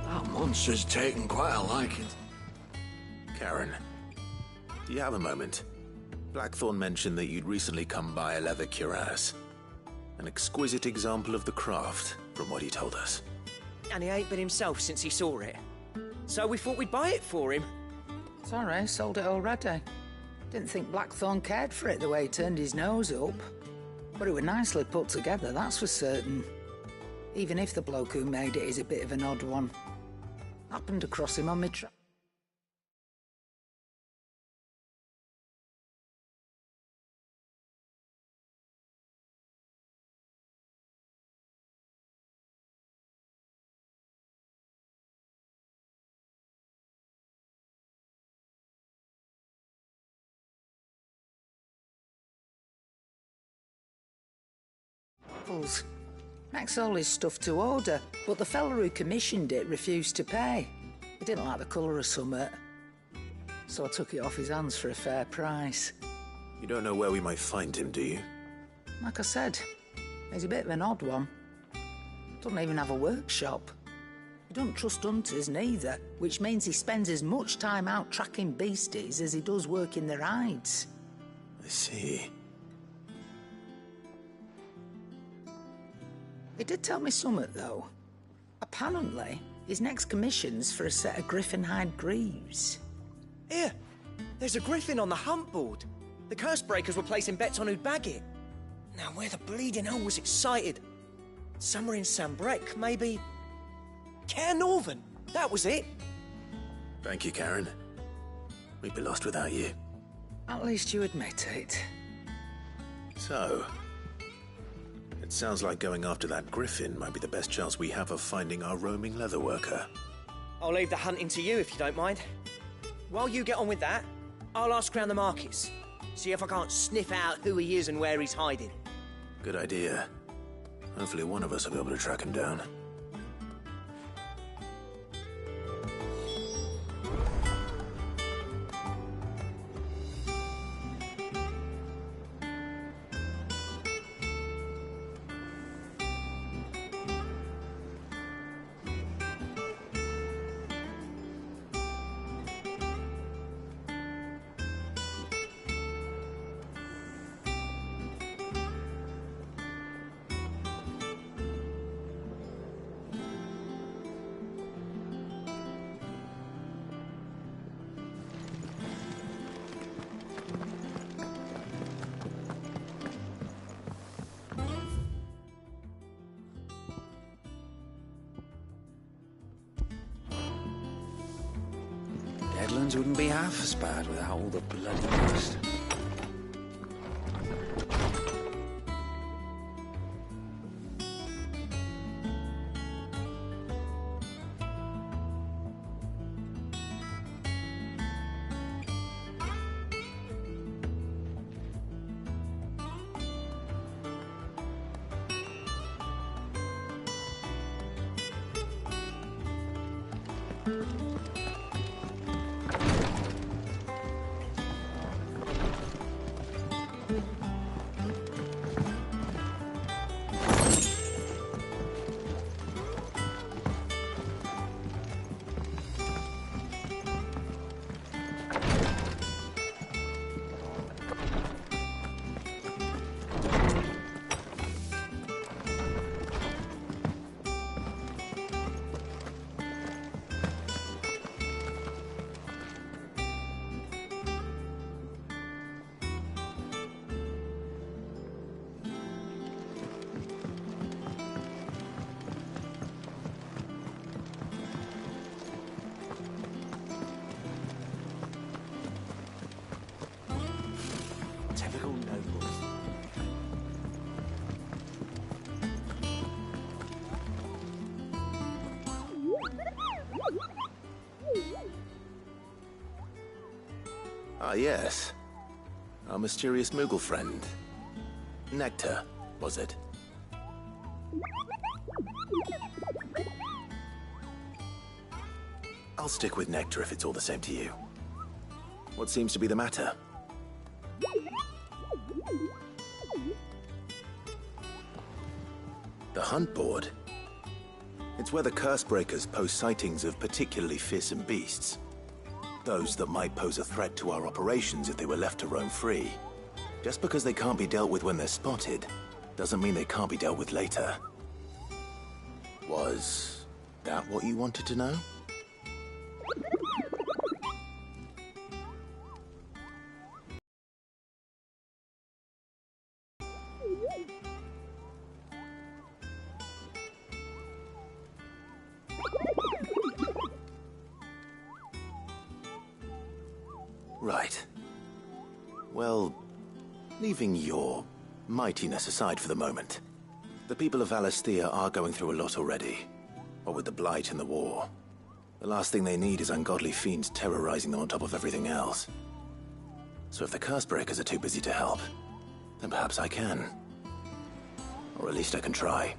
That monster's taken quite a liking. Karen, do you have a moment? Blackthorn mentioned that you'd recently come by a leather cuirass. An exquisite example of the craft, from what he told us. And he ain't been himself since he saw it. So we thought we'd buy it for him. Sorry, sold it already. Didn't think Blackthorn cared for it the way he turned his nose up. But it was nicely put together, that's for certain. Even if the bloke who made it is a bit of an odd one. Happened across him on my travels. Makes all his stuff to order, but the fella who commissioned it refused to pay. He didn't like the colour of summit. So I took it off his hands for a fair price. You don't know where we might find him, do you? Like I said, he's a bit of an odd one. Doesn't even have a workshop. He don't trust hunters neither, which means he spends as much time out tracking beasties as he does working their hides. I see. He did tell me something, though. Apparently, his next commission's for a set of griffin hide greaves. Here, there's a griffin on the hunt board. The curse breakers were placing bets on who'd bag it. Now, where the bleeding hell was it sighted? Somewhere in Sambrec, maybe... Caer Northern, that was it. Thank you, Karen. We'd be lost without you. At least you admit it. So, it sounds like going after that griffin might be the best chance we have of finding our roaming leatherworker. I'll leave the hunting to you if you don't mind. While you get on with that, I'll ask round the markets. See if I can't sniff out who he is and where he's hiding. Good idea. Hopefully one of us will be able to track him down. Deadlands wouldn't be half as bad without all the bloody dust. yes. Our mysterious Moogle friend. Nectar, was it? I'll stick with Nectar if it's all the same to you. What seems to be the matter? The hunt board? It's where the Cursebreakers post sightings of particularly fearsome beasts. Those that might pose a threat to our operations if they were left to roam free. Just because they can't be dealt with when they're spotted, doesn't mean they can't be dealt with later. Was that what you wanted to know? Right. Well, leaving your mightiness aside for the moment, the people of Valisthea are going through a lot already. What with the Blight and the war. The last thing they need is ungodly fiends terrorizing them on top of everything else. So if the Cursebreakers are too busy to help, then perhaps I can. Or at least I can try.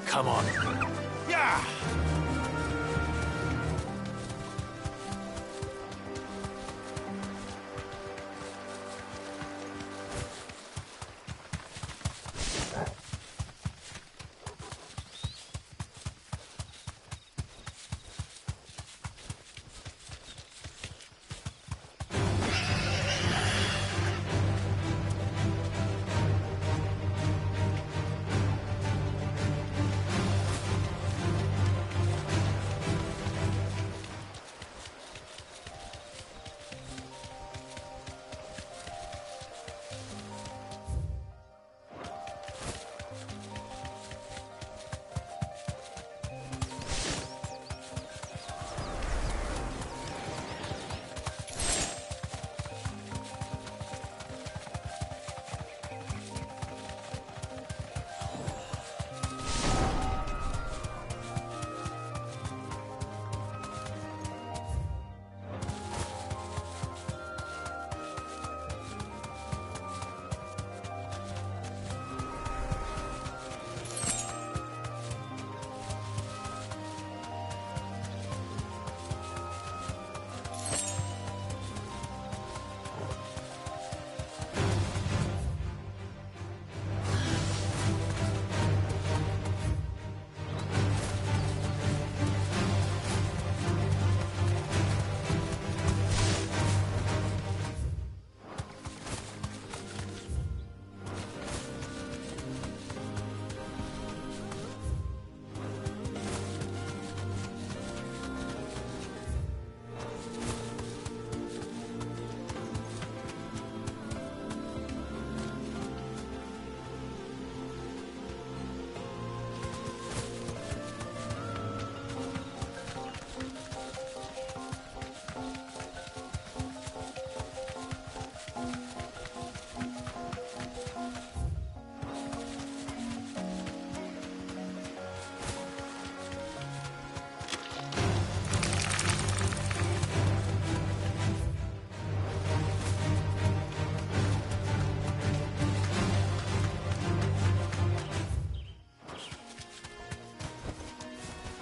Come on. Yeah!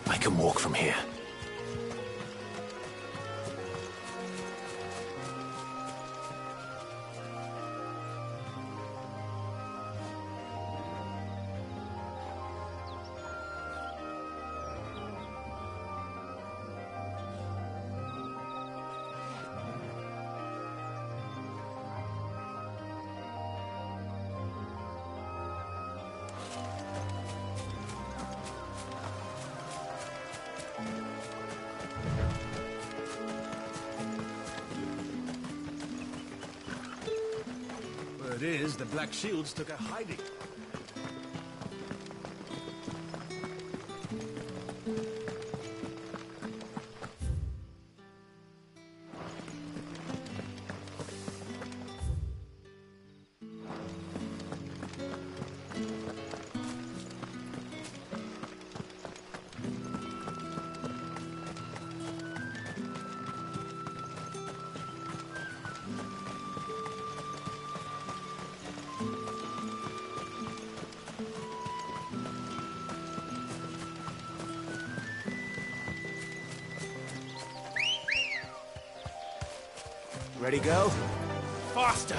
I can walk from here. Word is, the Black Shields took a hiding. Ready, go? Faster!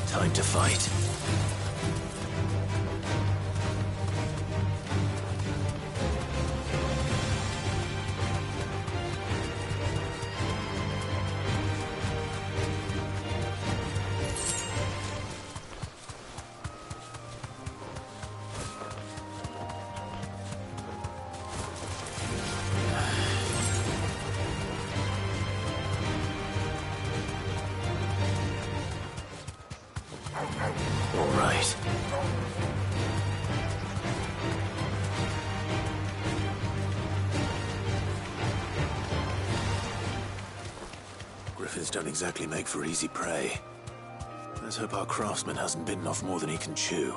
Time to fight. All right. don't exactly make for easy prey. Let's hope our craftsman hasn't bitten off more than he can chew.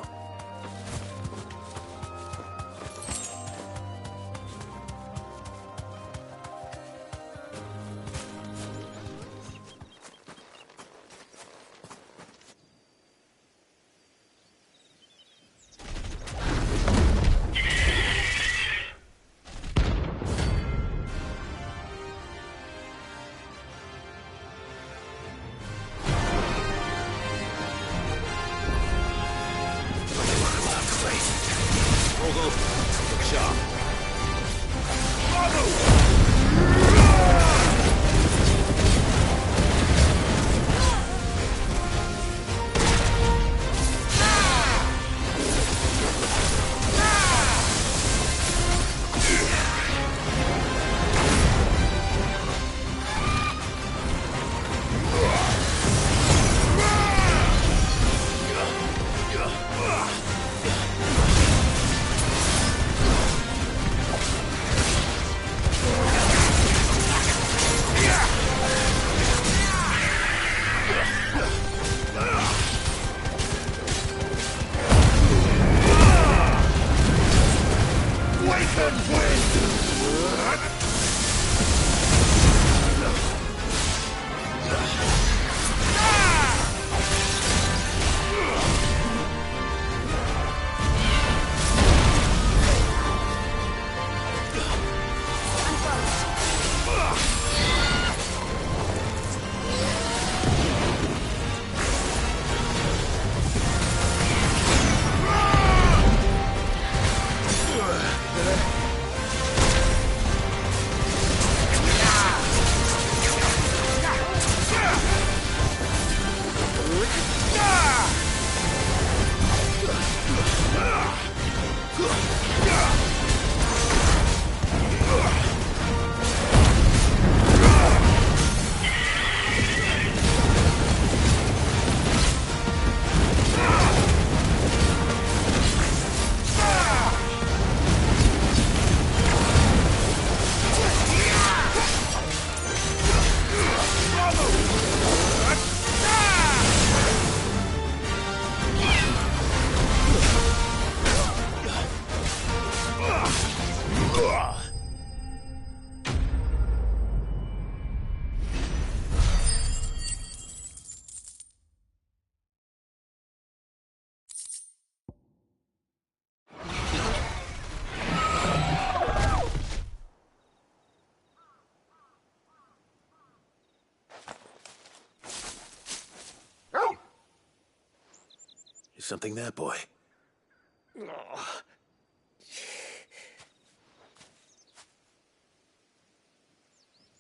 Is something there, boy?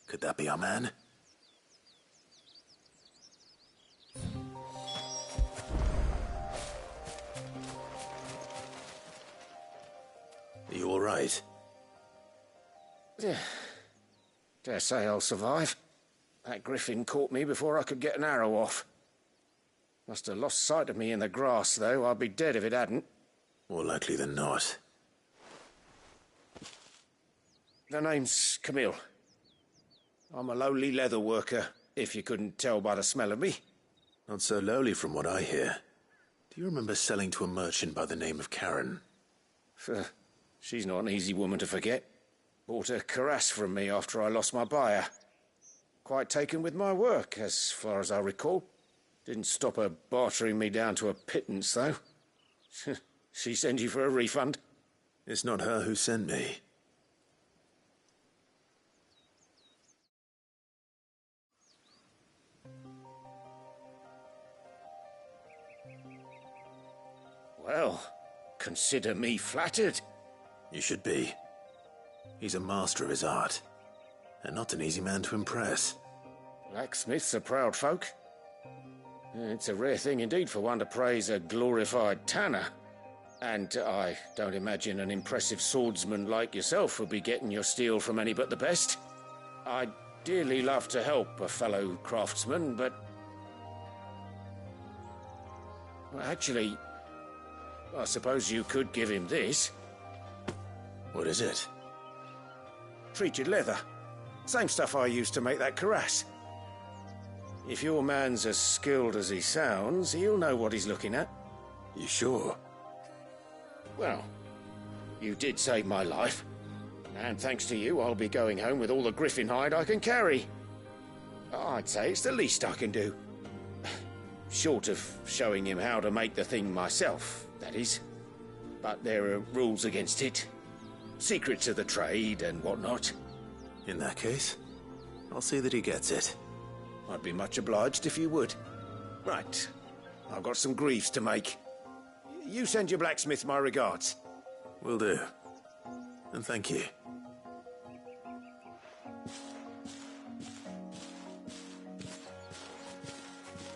Could that be our man? Are you all right? Yeah. Dare say I'll survive. That griffin caught me before I could get an arrow off. Must have lost sight of me in the grass, though. I'd be dead if it hadn't. More likely than not. The name's Camille. I'm a lowly leather worker, if you couldn't tell by the smell of me. Not so lowly from what I hear. Do you remember selling to a merchant by the name of Karen? She's not an easy woman to forget. Bought a cuirass from me after I lost my buyer. Quite taken with my work, as far as I recall. Didn't stop her bartering me down to a pittance, though. She send you for a refund? It's not her who sent me. Well, consider me flattered. You should be. He's a master of his art, and not an easy man to impress. Blacksmiths are proud folk. It's a rare thing indeed for one to praise a glorified tanner. And I don't imagine an impressive swordsman like yourself would be getting your steel from any but the best. I'd dearly love to help a fellow craftsman, but... well, actually, I suppose you could give him this. What is it? Treated leather. Same stuff I used to make that cuirass. If your man's as skilled as he sounds, he'll know what he's looking at. You sure? Well, you did save my life. And thanks to you, I'll be going home with all the griffin hide I can carry. I'd say it's the least I can do. Short of showing him how to make the thing myself, that is. But there are rules against it. Secrets of the trade and whatnot. In that case, I'll see that he gets it. I'd be much obliged if you would. Right. I've got some greaves to make. You send your blacksmith my regards. Will do. And thank you.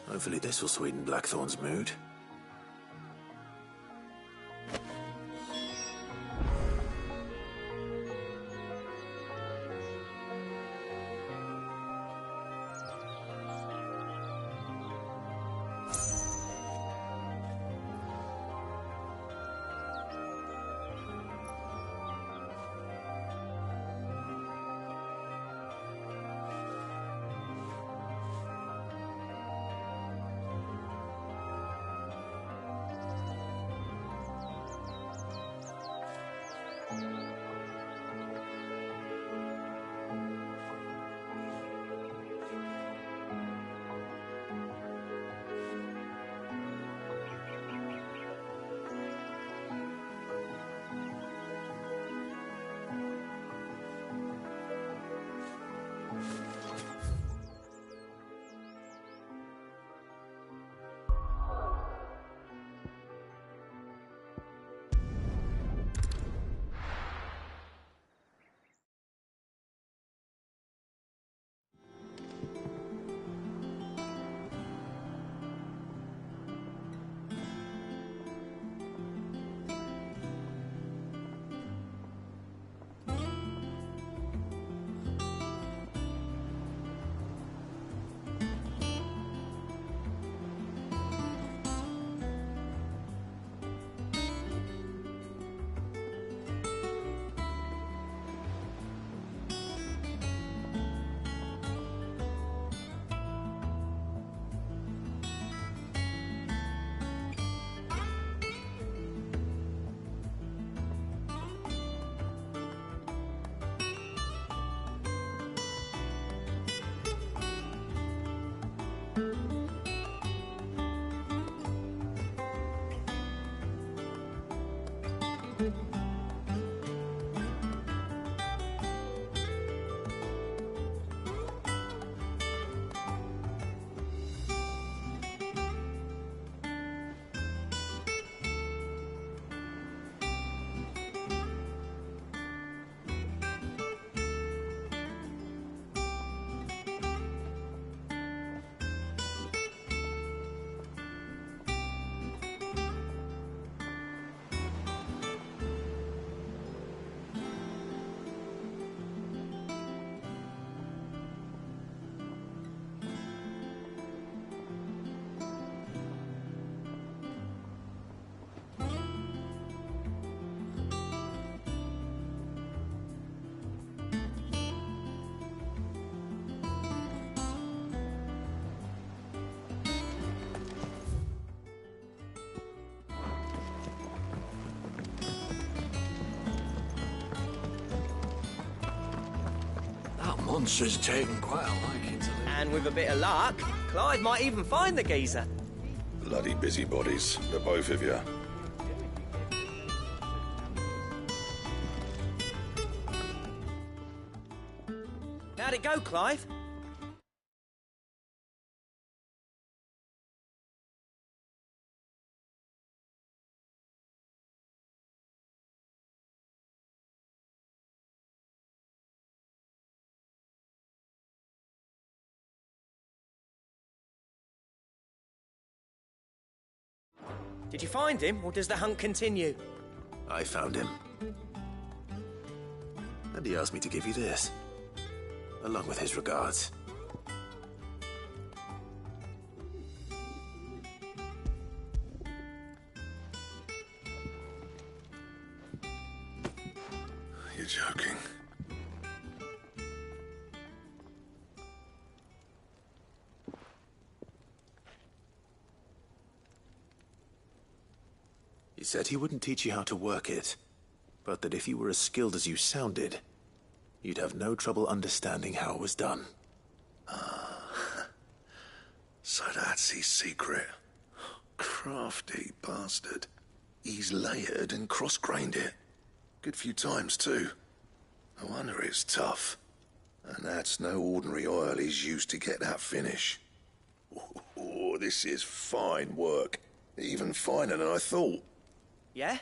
Hopefully this will sweeten Blackthorn's mood. Monster's taken quite a liking to live. And with a bit of luck, Clive might even find the geezer. Bloody busybodies, the both of you. How'd it go, Clive? Did you find him, or does the hunt continue? I found him. And he asked me to give you this, along with his regards. You're joking. He said he wouldn't teach you how to work it, but that if you were as skilled as you sounded, you'd have no trouble understanding how it was done. So that's his secret. Crafty bastard. He's layered and cross-grained it. Good few times, too. No wonder it's tough. And that's no ordinary oil he's used to get that finish. Oh, this is fine work. Even finer than I thought. Yeah?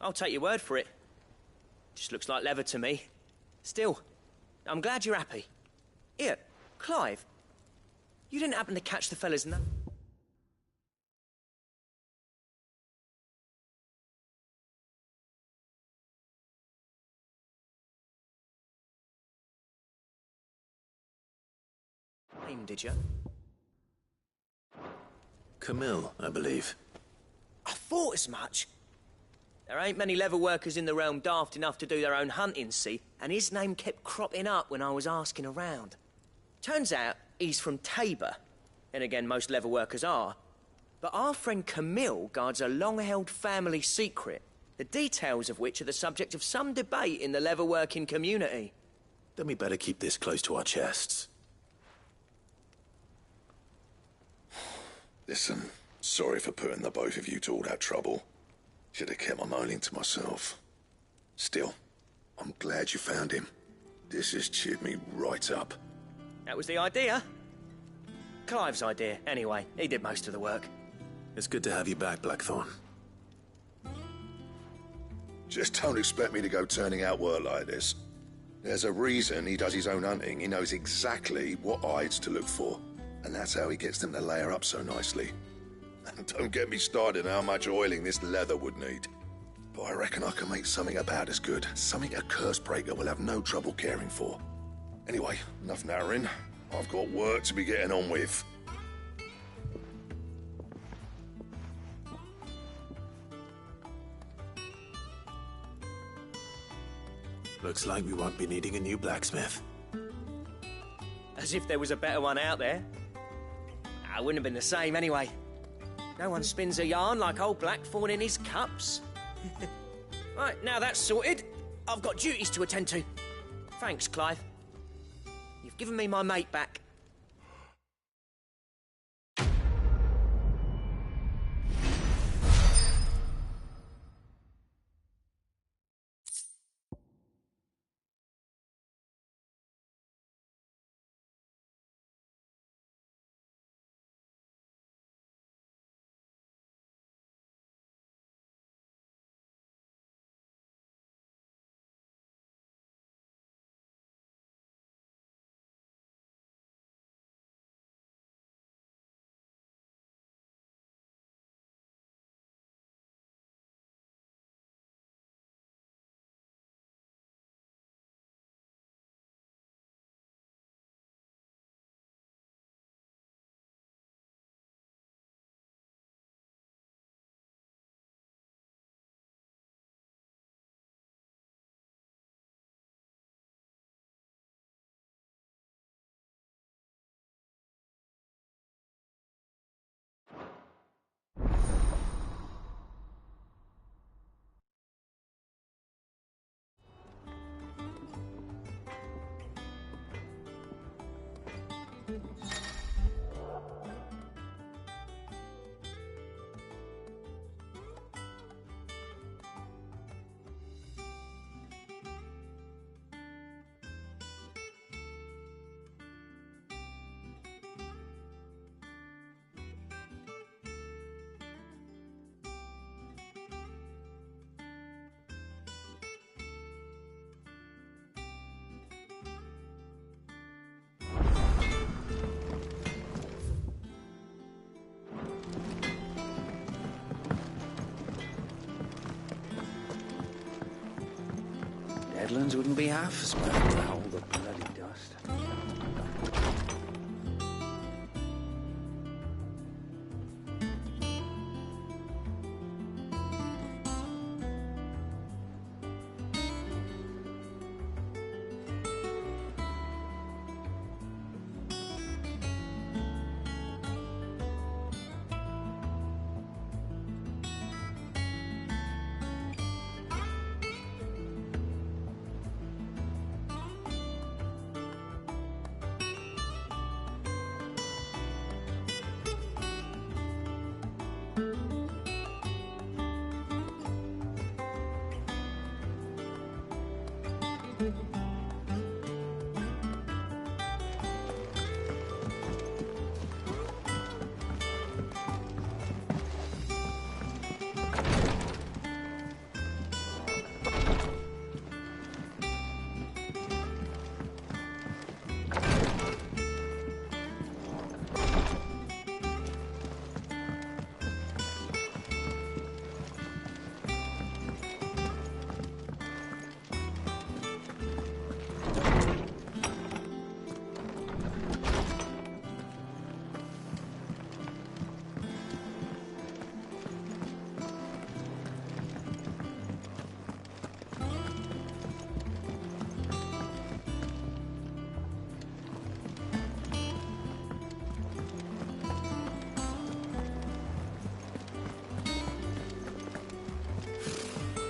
I'll take your word for it. Just looks like leather to me. Still, I'm glad you're happy. Here, Clive. You didn't happen to catch the fellas in that... did you? Camille, I believe. I thought as much. There ain't many leather workers in the realm daft enough to do their own hunting, see? And his name kept cropping up when I was asking around. Turns out he's from Tabor. And again, most leather workers are. But our friend Camille guards a long-held family secret, the details of which are the subject of some debate in the leather-working community. Then we better keep this close to our chests. Listen, sorry for putting the both of you to all that trouble. Should have kept my moaning to myself. Still, I'm glad you found him. This has cheered me right up. That was the idea. Clive's idea, anyway. He did most of the work. It's good to have you back, Blackthorn. Just don't expect me to go turning out work like this. There's a reason he does his own hunting. He knows exactly what hides to look for. And that's how he gets them to layer up so nicely. And don't get me started on how much oiling this leather would need. But I reckon I can make something about as good. Something a Cursebreaker will have no trouble caring for. Anyway, enough narrowing. I've got work to be getting on with. Looks like we won't be needing a new blacksmith. As if there was a better one out there. I wouldn't have been the same anyway. No one spins a yarn like old Blackthorn in his cups. Right, now that's sorted, I've got duties to attend to. Thanks, Clive. You've given me my mate back. Headlands wouldn't be half as bad without all the bloody dust.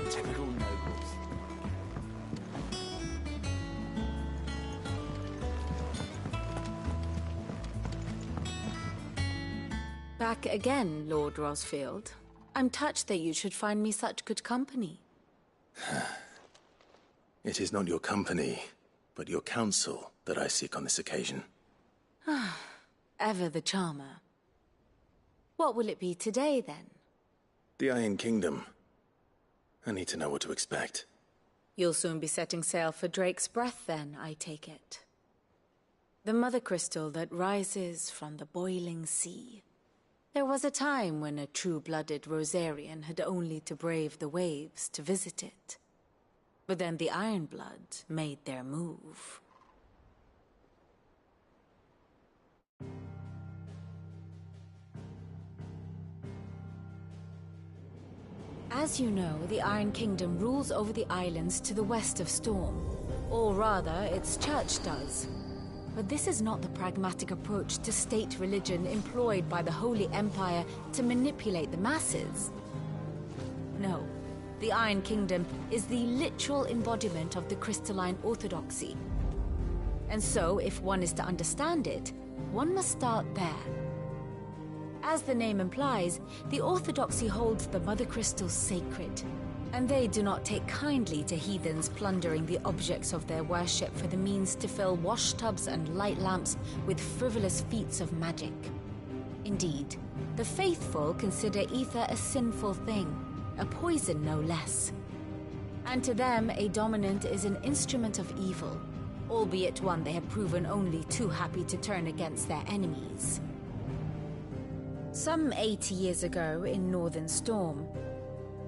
Typical nobles. Back again, Lord Rosfield. I'm touched that you should find me such good company. It is not your company, but your counsel that I seek on this occasion. Ever the charmer. What will it be today, then? The Iron Kingdom. I need to know what to expect. You'll soon be setting sail for Drake's Breath, then, I take it. The mother crystal that rises from the boiling sea. There was a time when a true-blooded Rosarian had only to brave the waves to visit it. But then the Ironblood made their move. As you know, the Iron Kingdom rules over the islands to the west of Storm. Or rather, its church does. But this is not the pragmatic approach to state religion employed by the Holy Empire to manipulate the masses. No, the Iron Kingdom is the literal embodiment of the crystalline orthodoxy. And so, if one is to understand it, one must start there. As the name implies, the orthodoxy holds the mother crystals sacred, and they do not take kindly to heathens plundering the objects of their worship for the means to fill washtubs and light lamps with frivolous feats of magic. Indeed, the faithful consider ether a sinful thing, a poison no less. And to them, a dominant is an instrument of evil, albeit one they have proven only too happy to turn against their enemies. Some 80 years ago, in Northern Storm,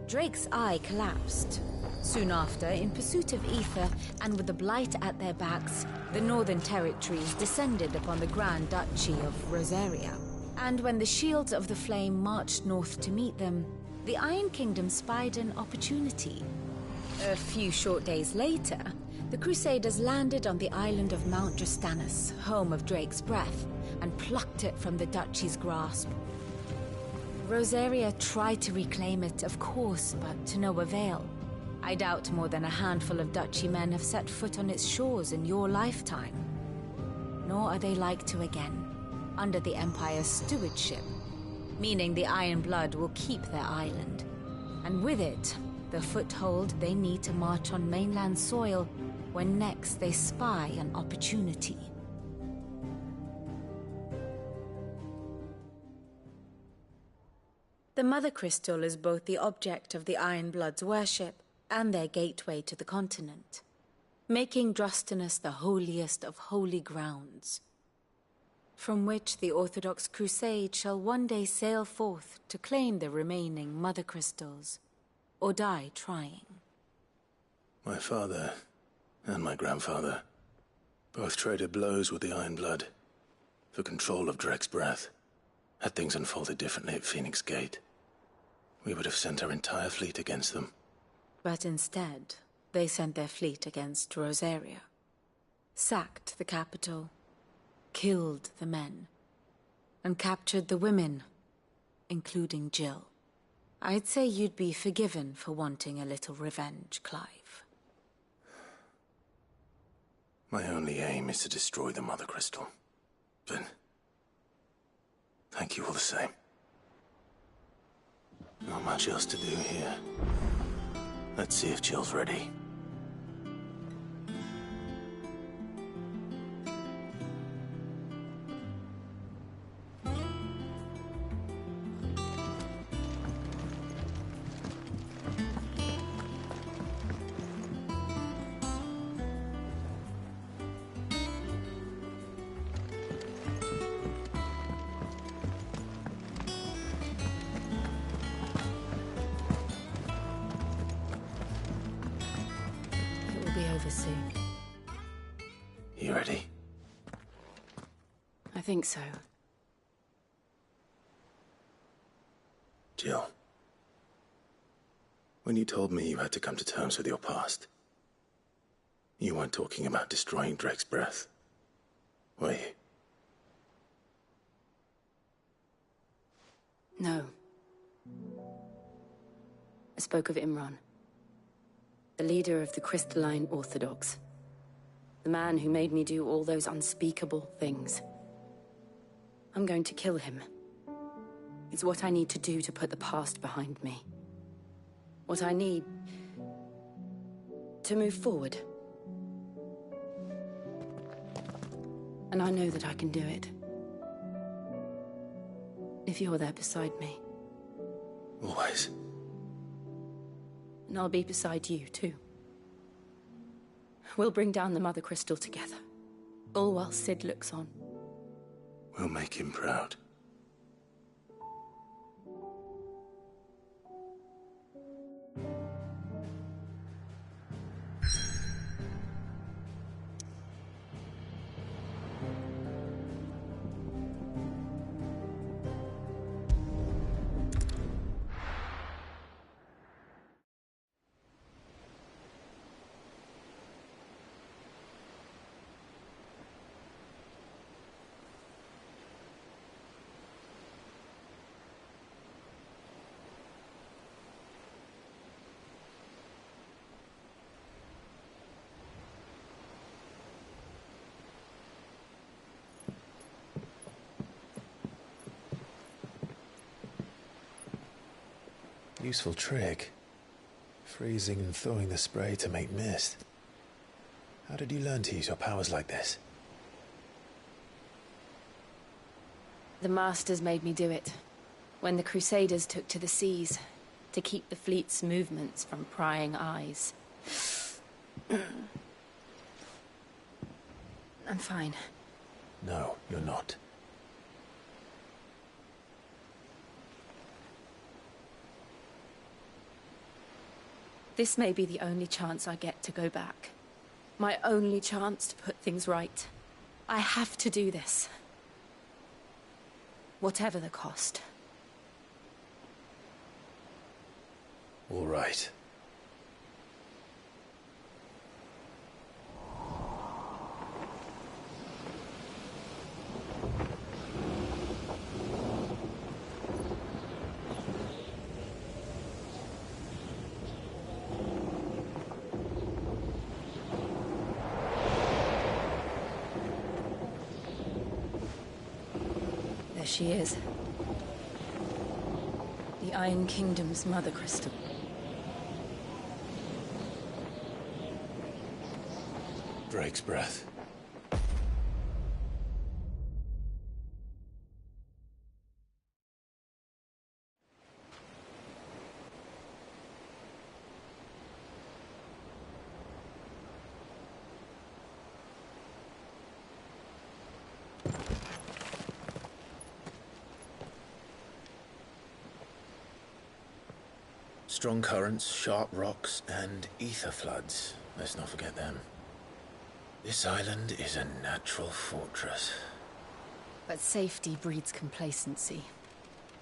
Drake's eye collapsed. Soon after, in pursuit of ether, and with the Blight at their backs, the Northern Territories descended upon the Grand Duchy of Rosaria. And when the Shields of the Flame marched north to meet them, the Iron Kingdom spied an opportunity. A few short days later, the Crusaders landed on the island of Mount Drastanus, home of Drake's Breath, and plucked it from the Duchy's grasp. Rosaria tried to reclaim it, of course, but to no avail. I doubt more than a handful of Duchy men have set foot on its shores in your lifetime. Nor are they like to again, under the Empire's stewardship, meaning the Iron Blood will keep their island, and with it, the foothold they need to march on mainland soil when next they spy an opportunity. The Mother Crystal is both the object of the Iron Blood's worship and their gateway to the continent, making Drastanus the holiest of holy grounds, from which the Orthodox Crusade shall one day sail forth to claim the remaining Mother Crystals, or die trying. My father and my grandfather both traded blows with the Iron Blood for control of Drake's Breath. Had things unfolded differently at Phoenix Gate, we would have sent our entire fleet against them. But instead, they sent their fleet against Rosaria, sacked the capital, killed the men, and captured the women, including Jill. I'd say you'd be forgiven for wanting a little revenge, Clive. My only aim is to destroy the Mother Crystal. But thank you all the same. Not much else to do here. Let's see if Jill's ready. over soon. You ready? I think so. Jill. When you told me you had to come to terms with your past, you weren't talking about destroying Drake's breath, were you? No. I spoke of Imran, the leader of the Crystalline Orthodox. The man who made me do all those unspeakable things. I'm going to kill him. It's what I need to do to put the past behind me. What I need to move forward. And I know that I can do it. If you're there beside me. Always. And I'll be beside you, too. We'll bring down the Mother Crystal together. All while Sid looks on. We'll make him proud. Useful trick. Freezing and thawing the spray to make mist. How did you learn to use your powers like this? The Masters made me do it. When the Crusaders took to the seas, to keep the fleet's movements from prying eyes. I'm fine. No, you're not. This may be the only chance I get to go back. My only chance to put things right. I have to do this. Whatever the cost. All right. There she is. The Iron Kingdom's Mother Crystal. Drake's breath. Strong currents, sharp rocks, and ether floods. Let's not forget them. This island is a natural fortress. But safety breeds complacency.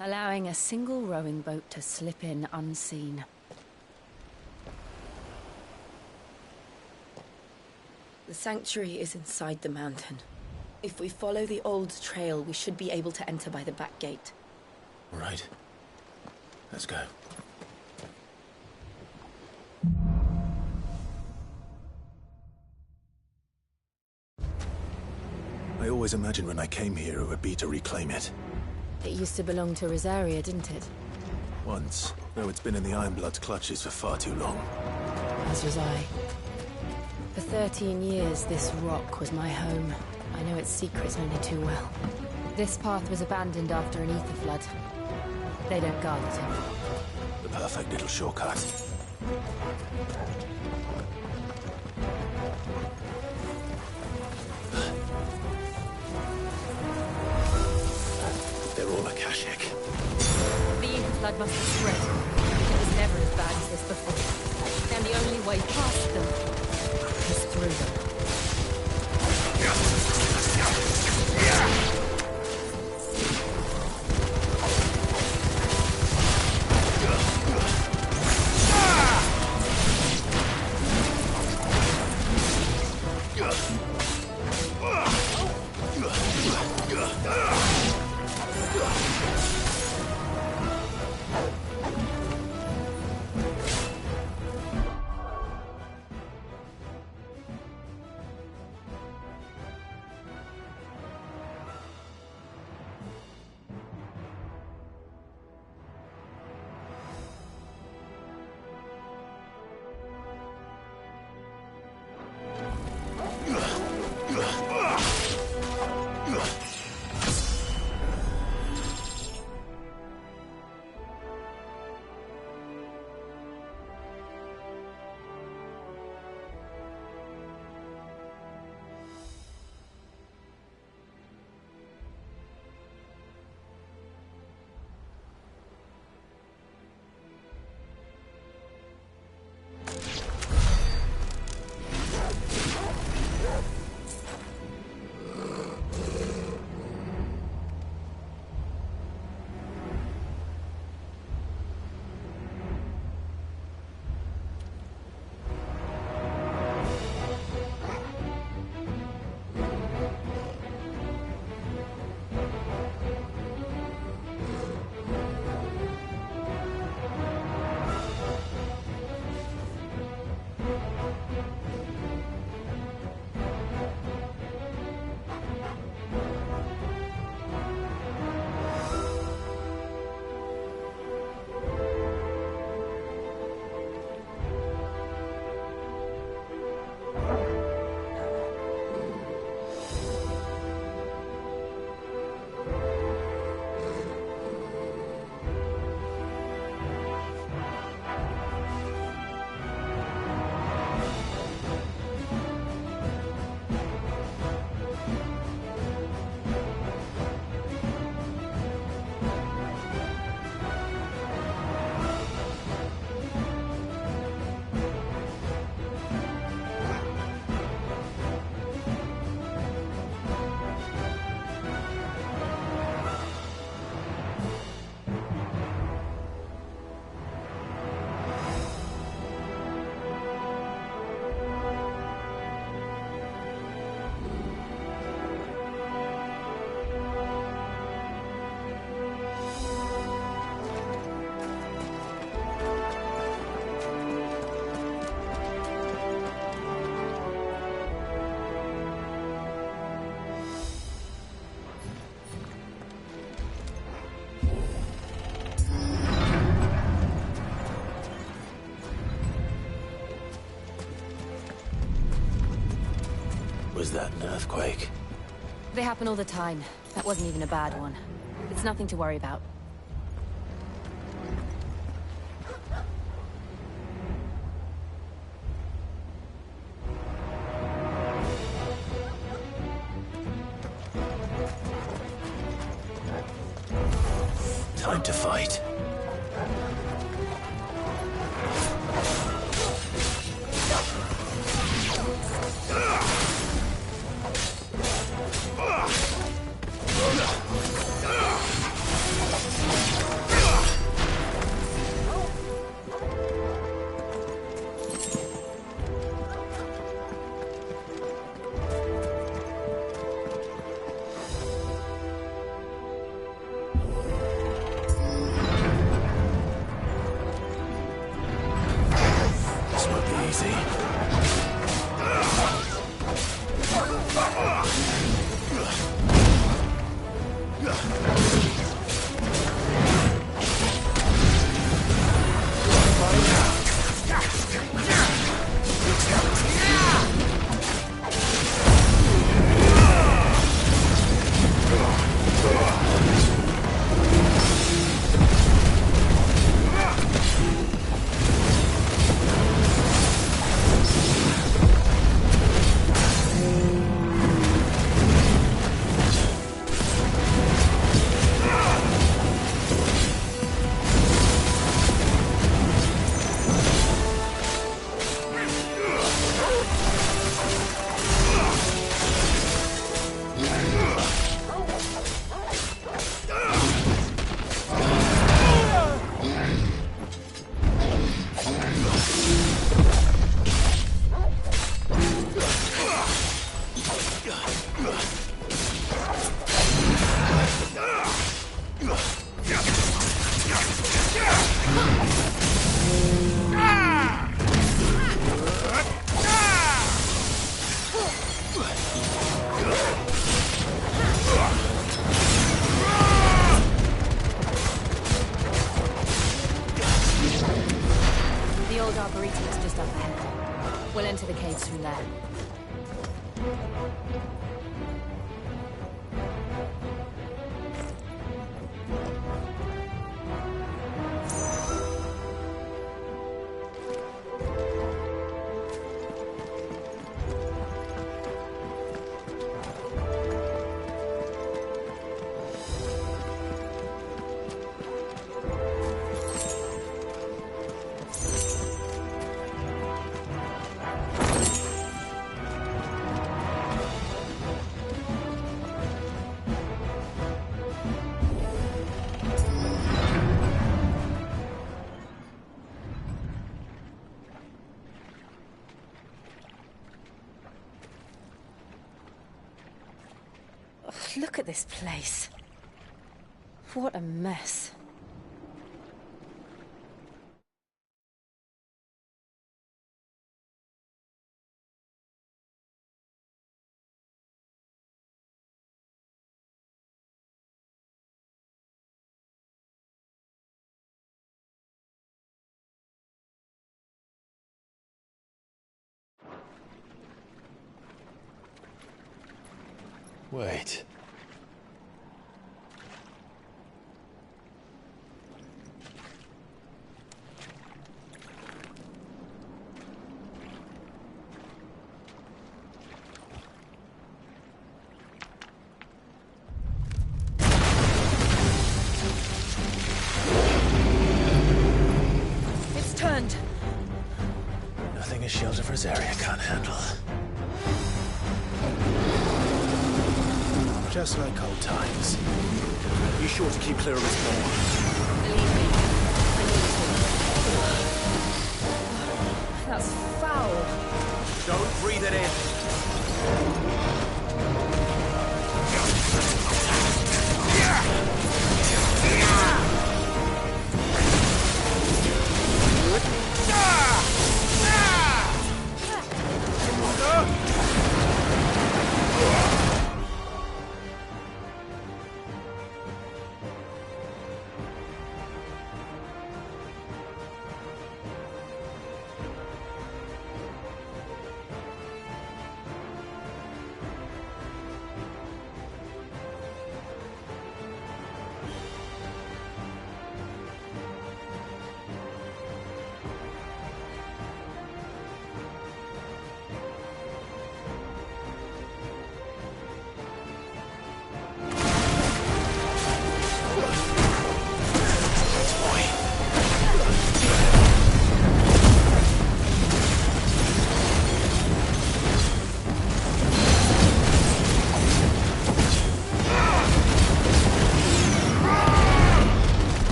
Allowing a single rowing boat to slip in unseen. The sanctuary is inside the mountain. If we follow the old trail, we should be able to enter by the back gate. All right. Let's go. I always imagined when I came here it would be to reclaim it. It used to belong to Rosaria, didn't it? Once, though it's been in the Ironblood's clutches for far too long. As was I. For 13 years, this rock was my home. I know its secrets only too well. This path was abandoned after an ether flood. They don't guard it anymore. The perfect little shortcut. They're all Akashic. The ether flood must have spread. It was never as bad as this before. And the only way past them Was that an earthquake? They happen all the time. That wasn't even a bad one. It's nothing to worry about. Time to fight. The old arboretum is just up ahead. We'll enter the caves from there. Look at this place. What a mess. Wait. It's turned. Nothing a shield of Rosaria can't handle. Just like old times. Be sure to keep clear of his ball. Believe me, I need to. That's foul. Don't breathe it in.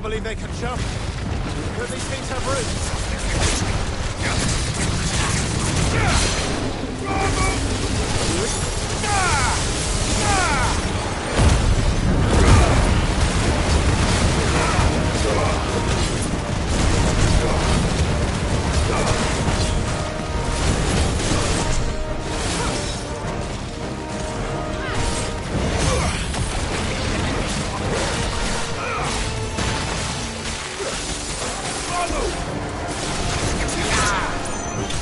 can't believe they can jump. Do these things have roots?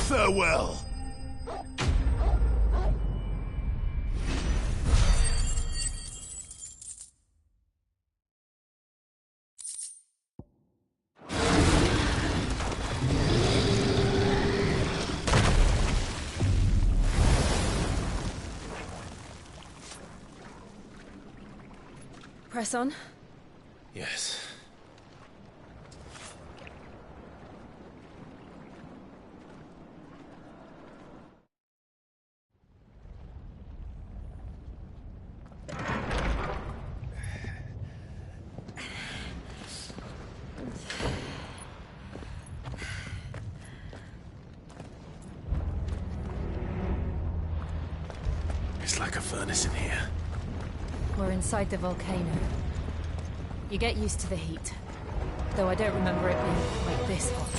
Farewell. Press on. Yes. It's like a furnace in here. We're inside the volcano. You get used to the heat. Though I don't remember it being quite this hot.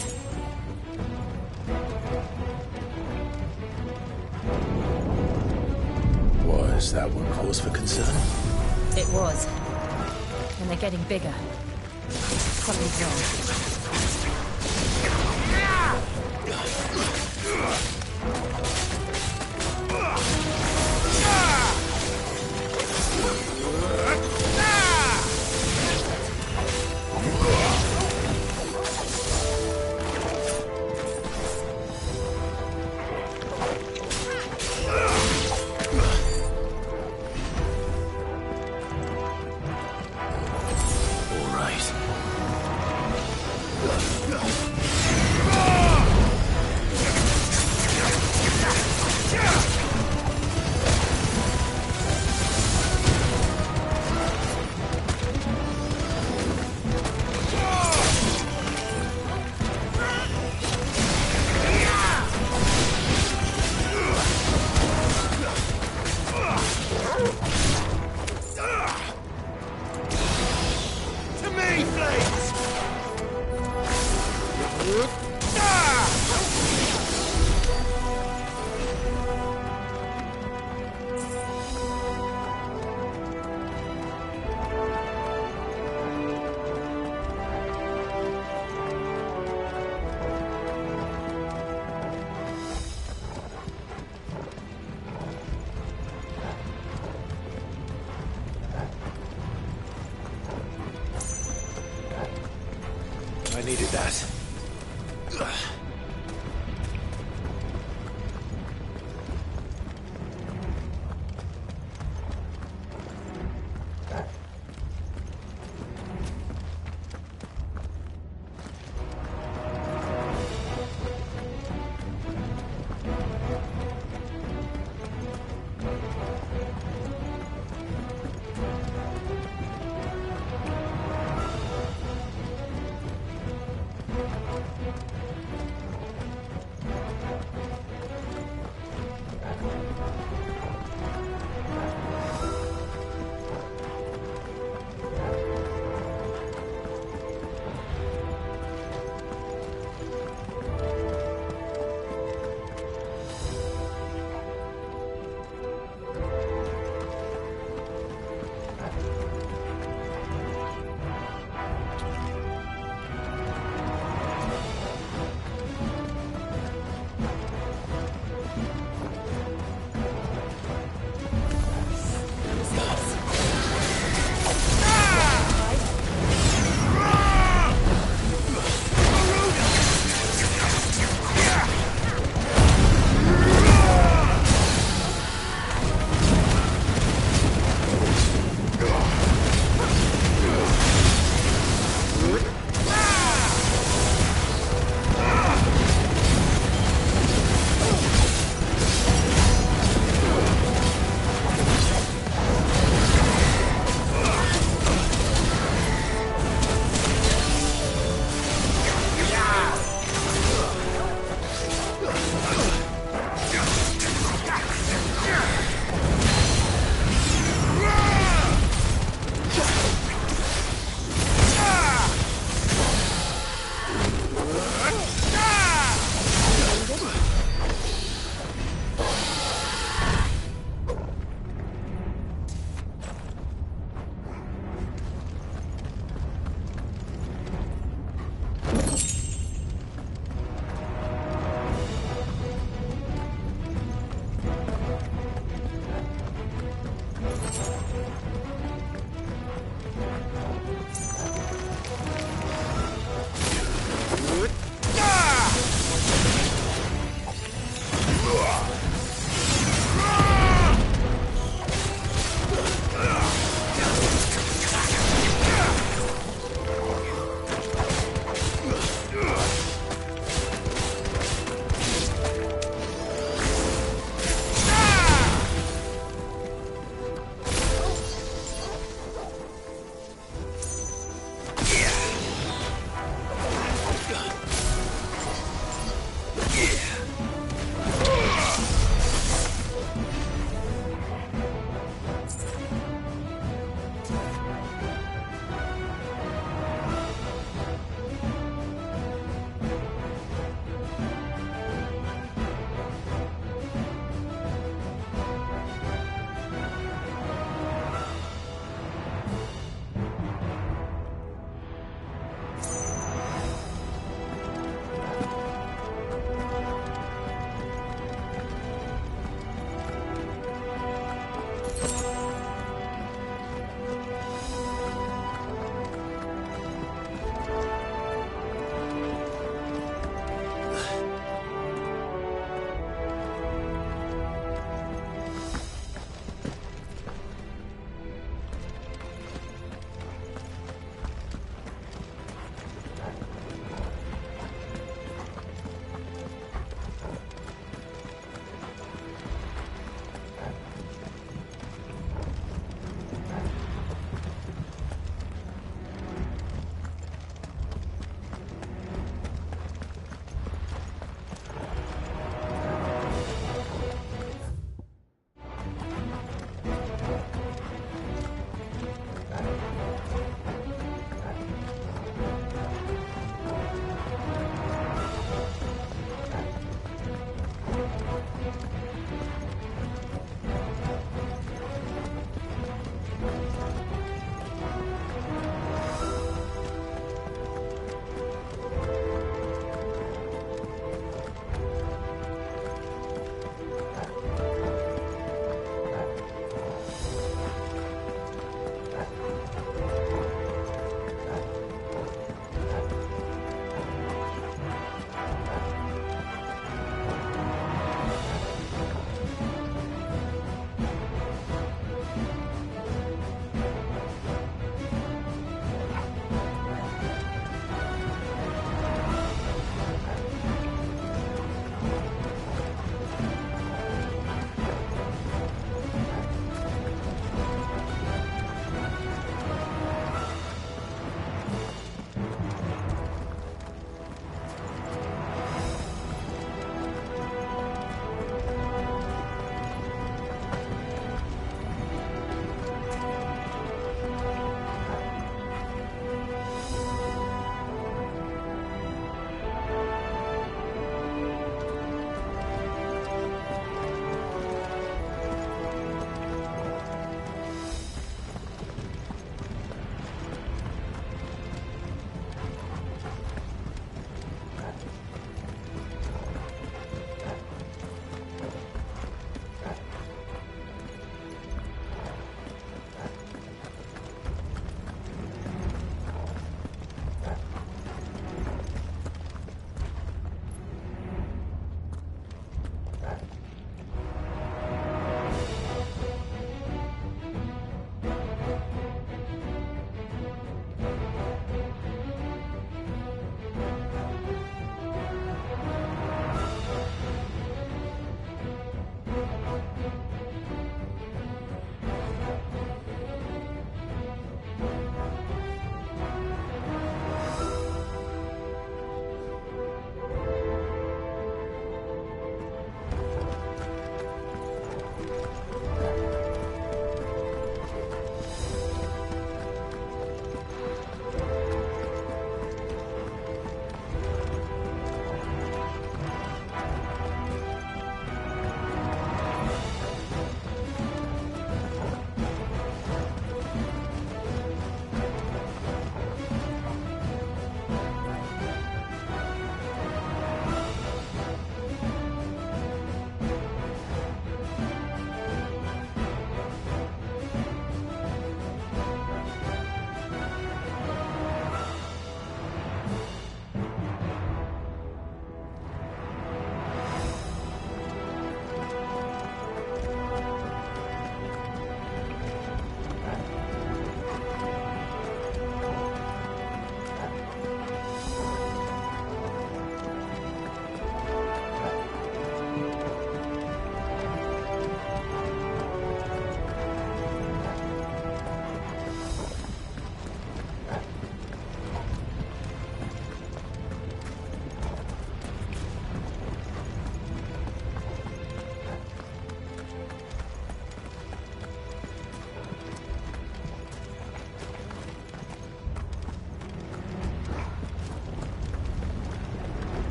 Was that one cause for concern? It was. And they're getting bigger. Something's wrong. I needed that.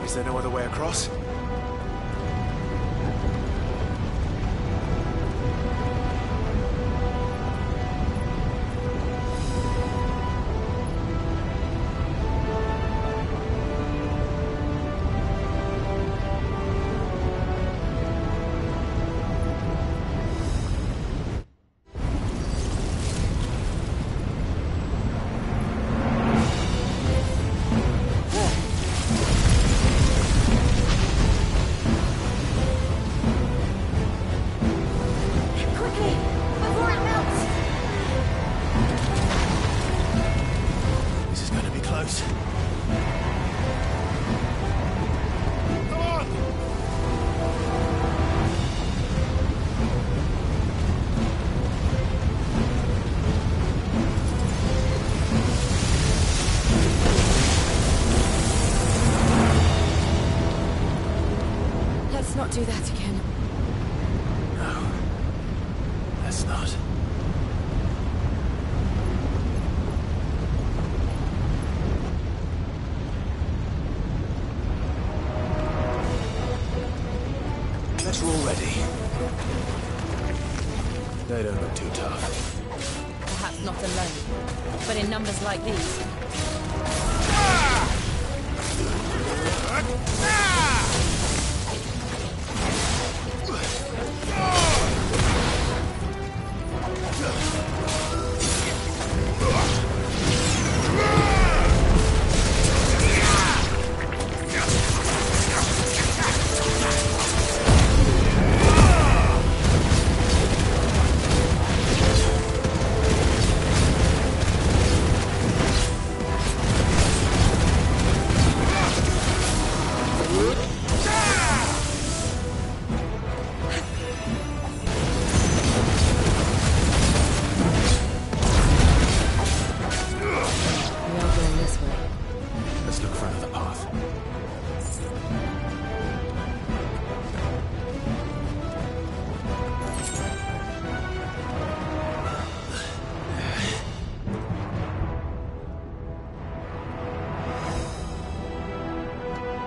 Is there no other way across? Let's not do that again. No. Let's not. Let's roll ready. They don't look too tough. Perhaps not alone, but in numbers like these.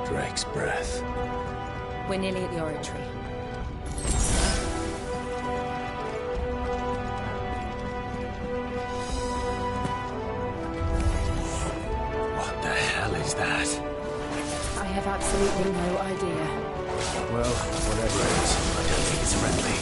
Drake's breath. We're nearly at the oratory. What the hell is that? I have absolutely no idea. Well, whatever it is, I don't think it's friendly.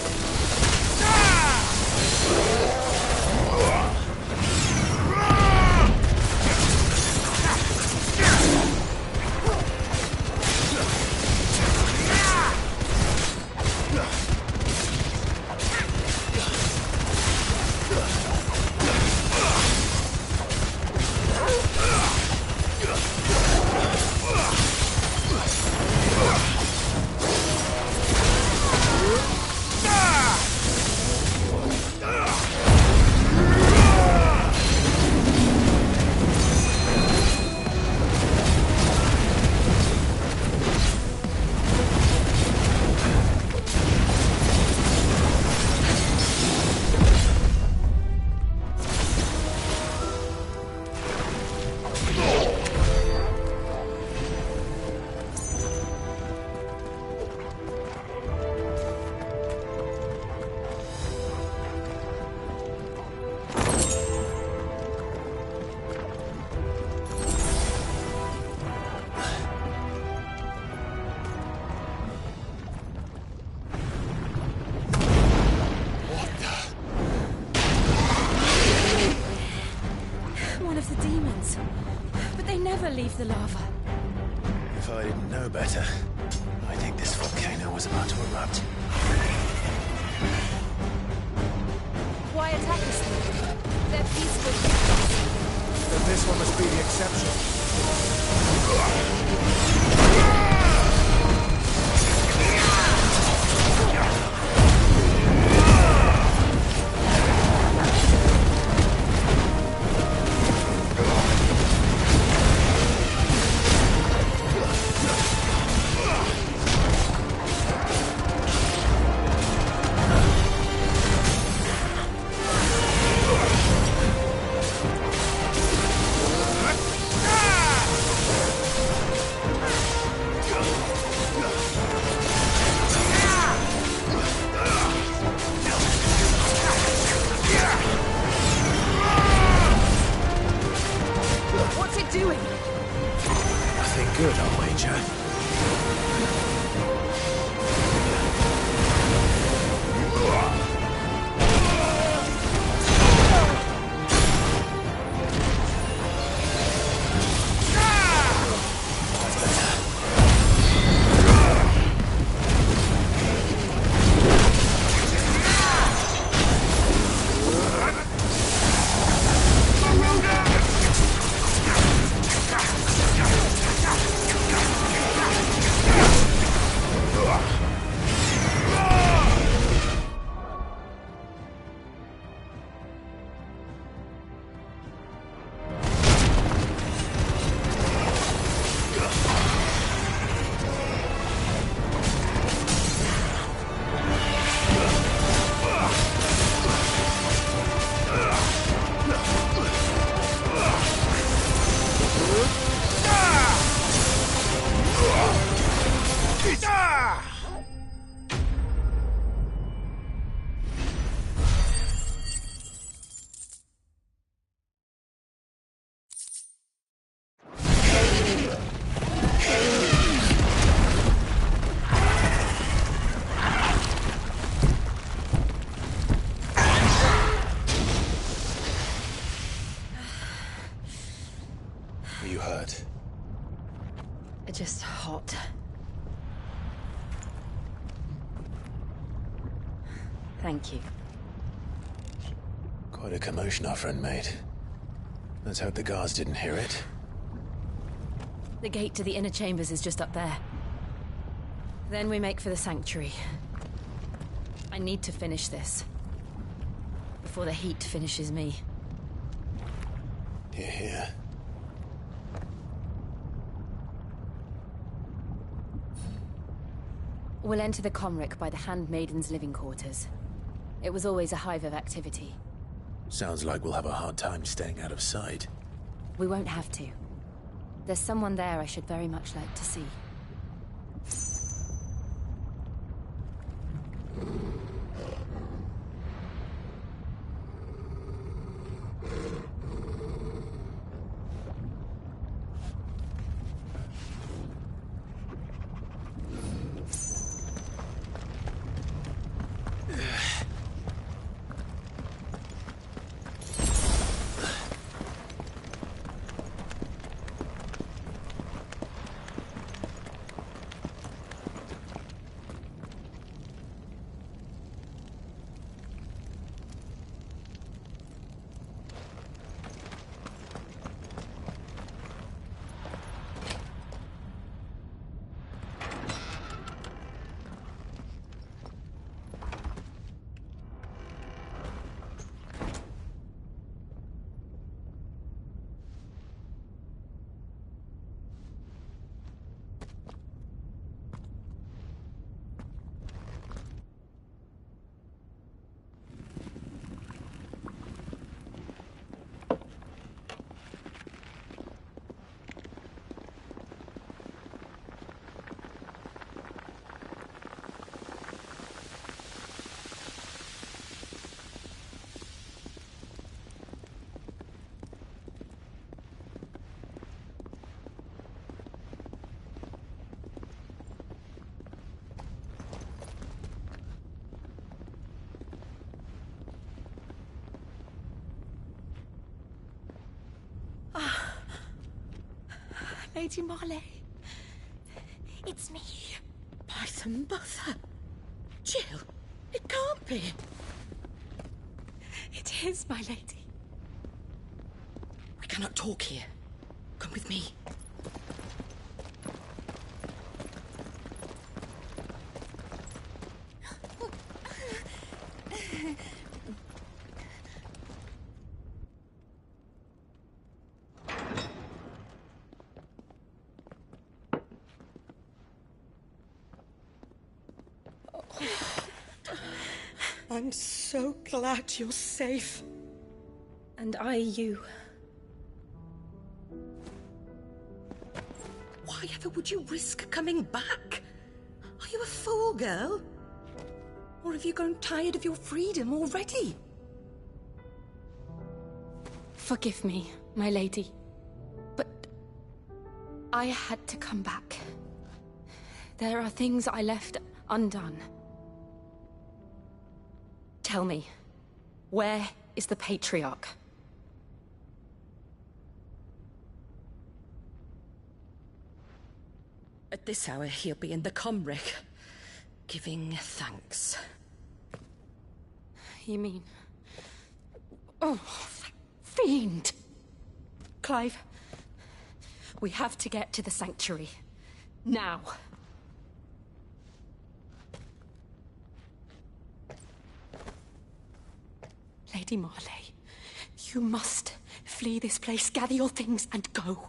Leave the lava. If I didn't know better, I think this volcano was about to erupt. Why attack us then? They're peaceful. Then this one must be the exception. good, I'll wager. Are you hurt? Just hot. Thank you. Quite a commotion our friend made. Let's hope the guards didn't hear it. The gate to the inner chambers is just up there. Then we make for the sanctuary. I need to finish this. Before the heat finishes me. Hear, hear. We'll enter the Comric by the Handmaiden's living quarters. It was always a hive of activity. Sounds like we'll have a hard time staying out of sight. We won't have to. There's someone there I should very much like to see. Lady Marley. It's me. Python Buffer. Jill, it can't be. It is, my lady. We cannot talk here. Come with me. I'm so glad you're safe. And I you. Why ever would you risk coming back? Are you a fool, girl? Or have you grown tired of your freedom already? Forgive me, my lady. But I had to come back. There are things I left undone. Tell me, where is the Patriarch? At this hour, he'll be in the Comric, giving thanks. You mean... Oh, that fiend! Clive, we have to get to the Sanctuary. Now. Lady Marley, you must flee this place, gather your things, and go.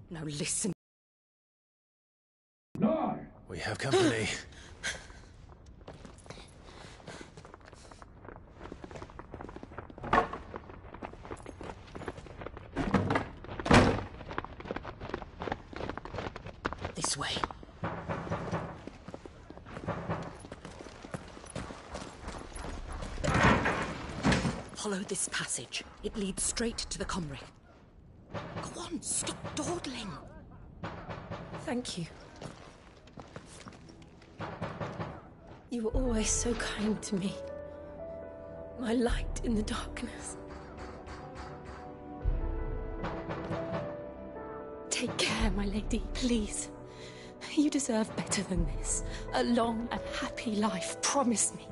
Now listen. We have company. This way. Follow this passage. It leads straight to the Comric. Go on, stop dawdling. Thank you. You were always so kind to me. My light in the darkness. Take care, my lady, please. You deserve better than this. A long and happy life, promise me.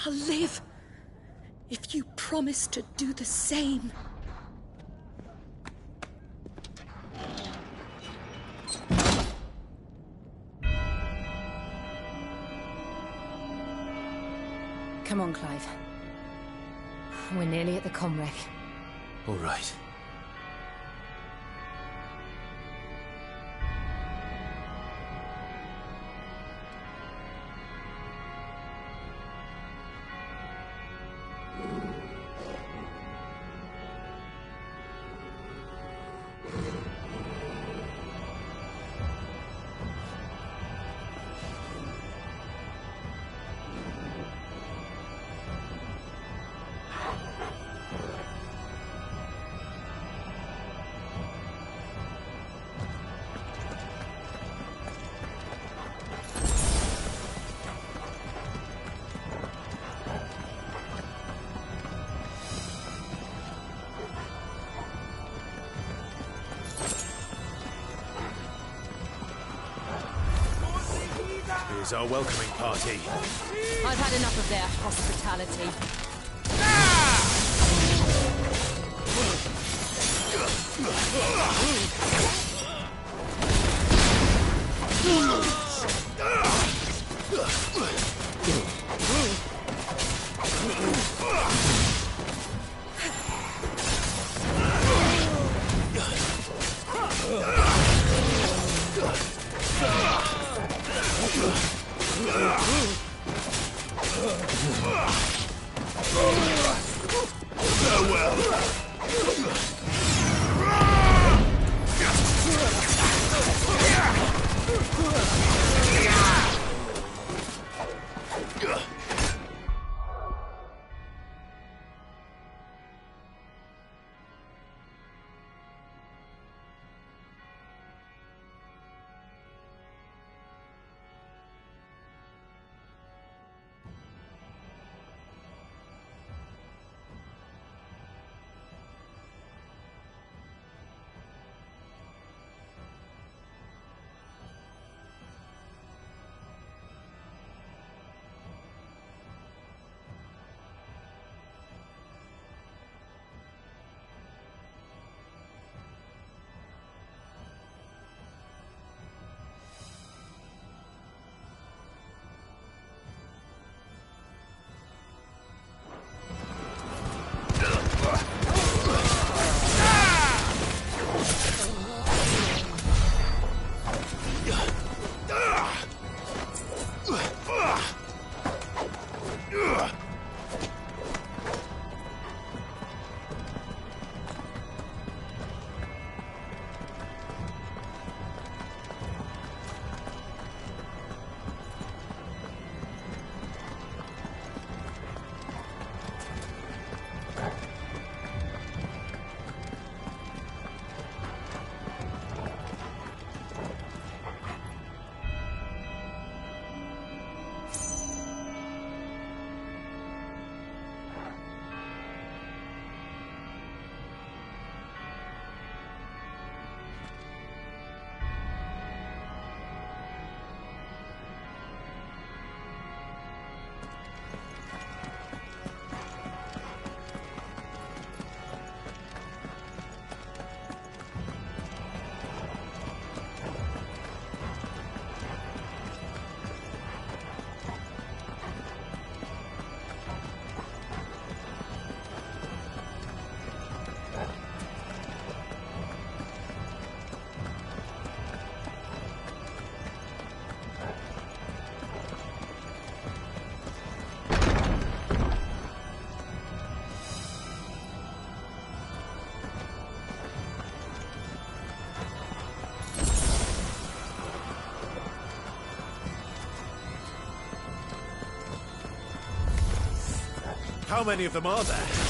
I'll live if you promise to do the same. Come on, Clive. We're nearly at the Comric. All right. Here's our welcoming party. I've had enough of their hospitality. How many of them are there?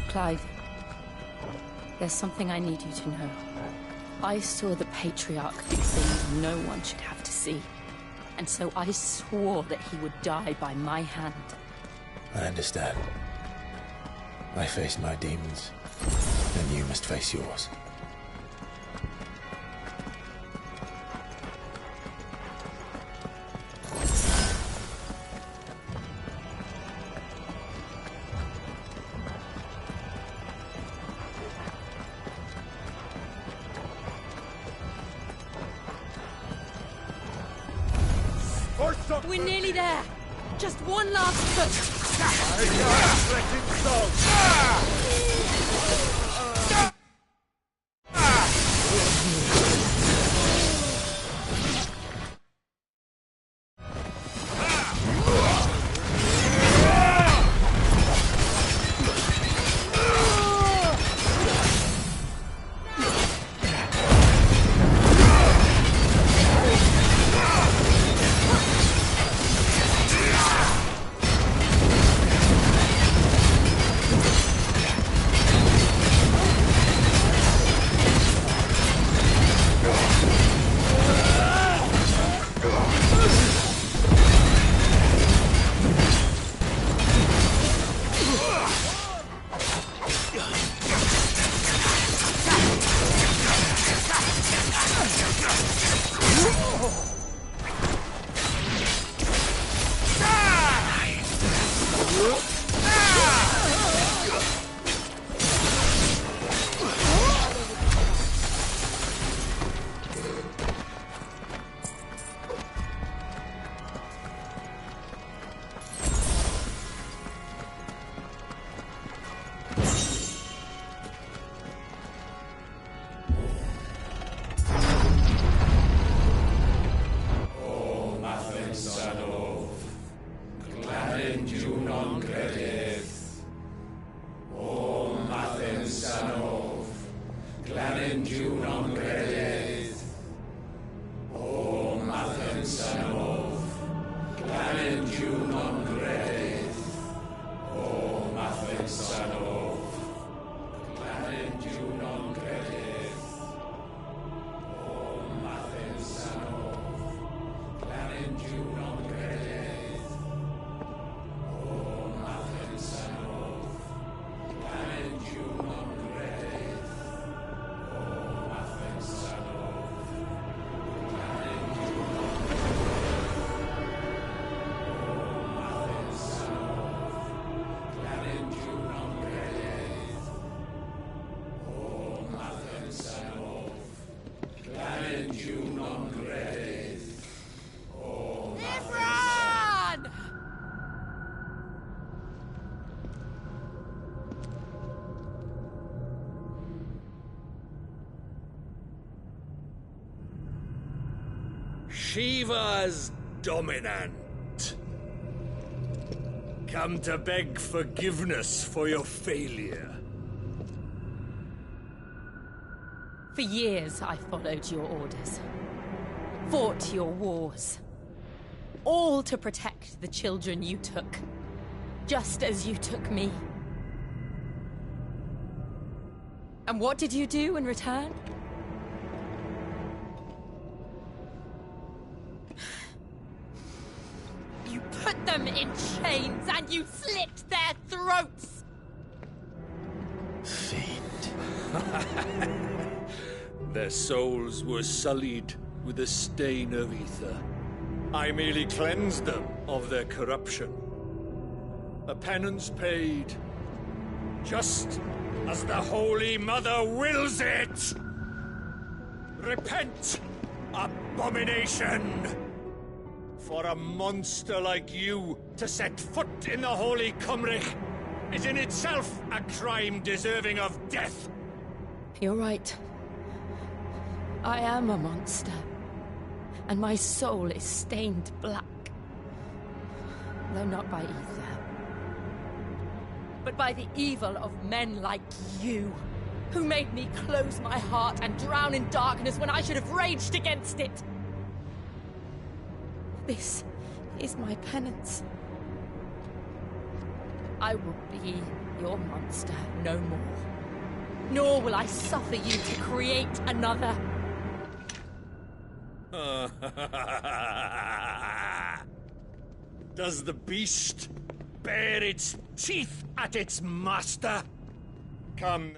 Clive, there's something I need you to know. I saw the Patriarch do things no one should have to see. And so I swore that he would die by my hand. I understand. I faced my demons, and you must face yours. We're nearly there. Just one last push. I can't let it go. Shiva's dominant. Come to beg forgiveness for your failure. For years, I followed your orders. Fought your wars. All to protect the children you took. Just as you took me. And what did you do in return? You put them in chains and you slit their throats! Fiend. Their souls were sullied with the stain of ether. I merely cleansed them of their corruption. A penance paid, just as the Holy Mother wills it! Repent, abomination! For a monster like you to set foot in the Holy Cymric is in itself a crime deserving of death! You're right. I am a monster. And my soul is stained black. Though not by ether. But by the evil of men like you, who made me close my heart and drown in darkness when I should have raged against it. This is my penance. I will be your monster no more. Nor will I suffer you to create another. Does the beast bare its teeth at its master? Come.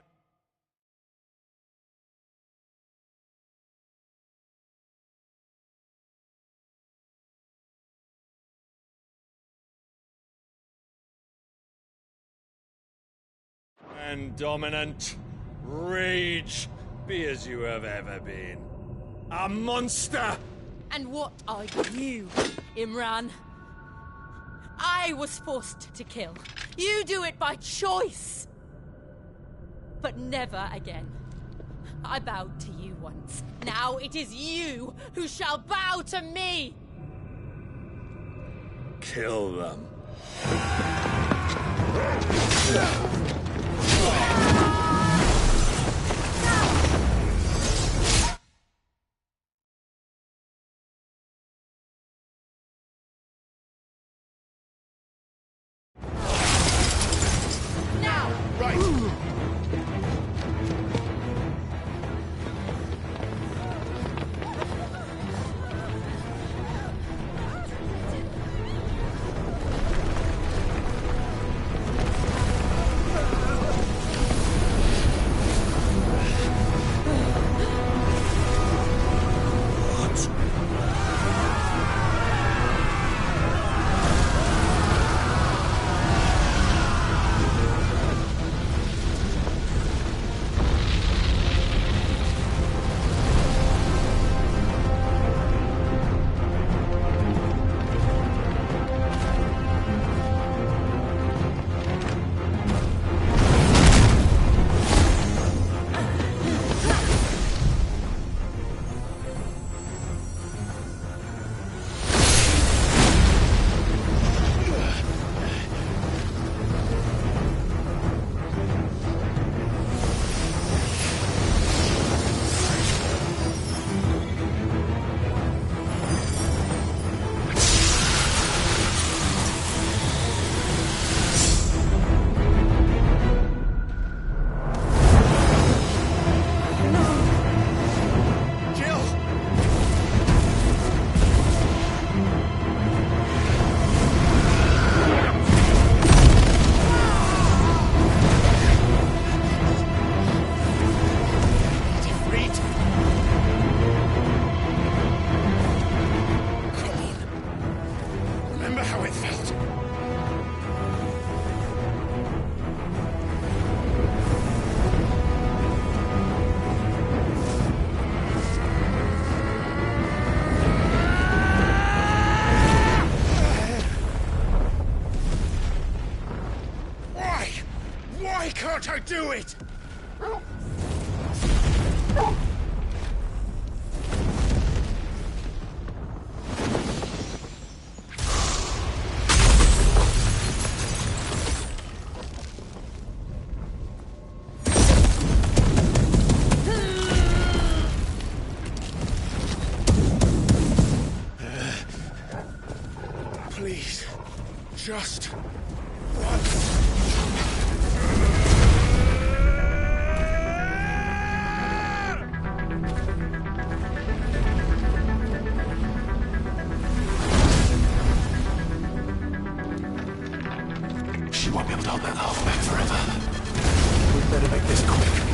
And dominant, rage, be as you have ever been. A monster! And what are you, Imran? I was forced to kill. You do it by choice. But never again. I bowed to you once. Now it is you who shall bow to me! Kill them. Can't I do it? Just... She won't be able to hold that half back forever. We'd better make this quick.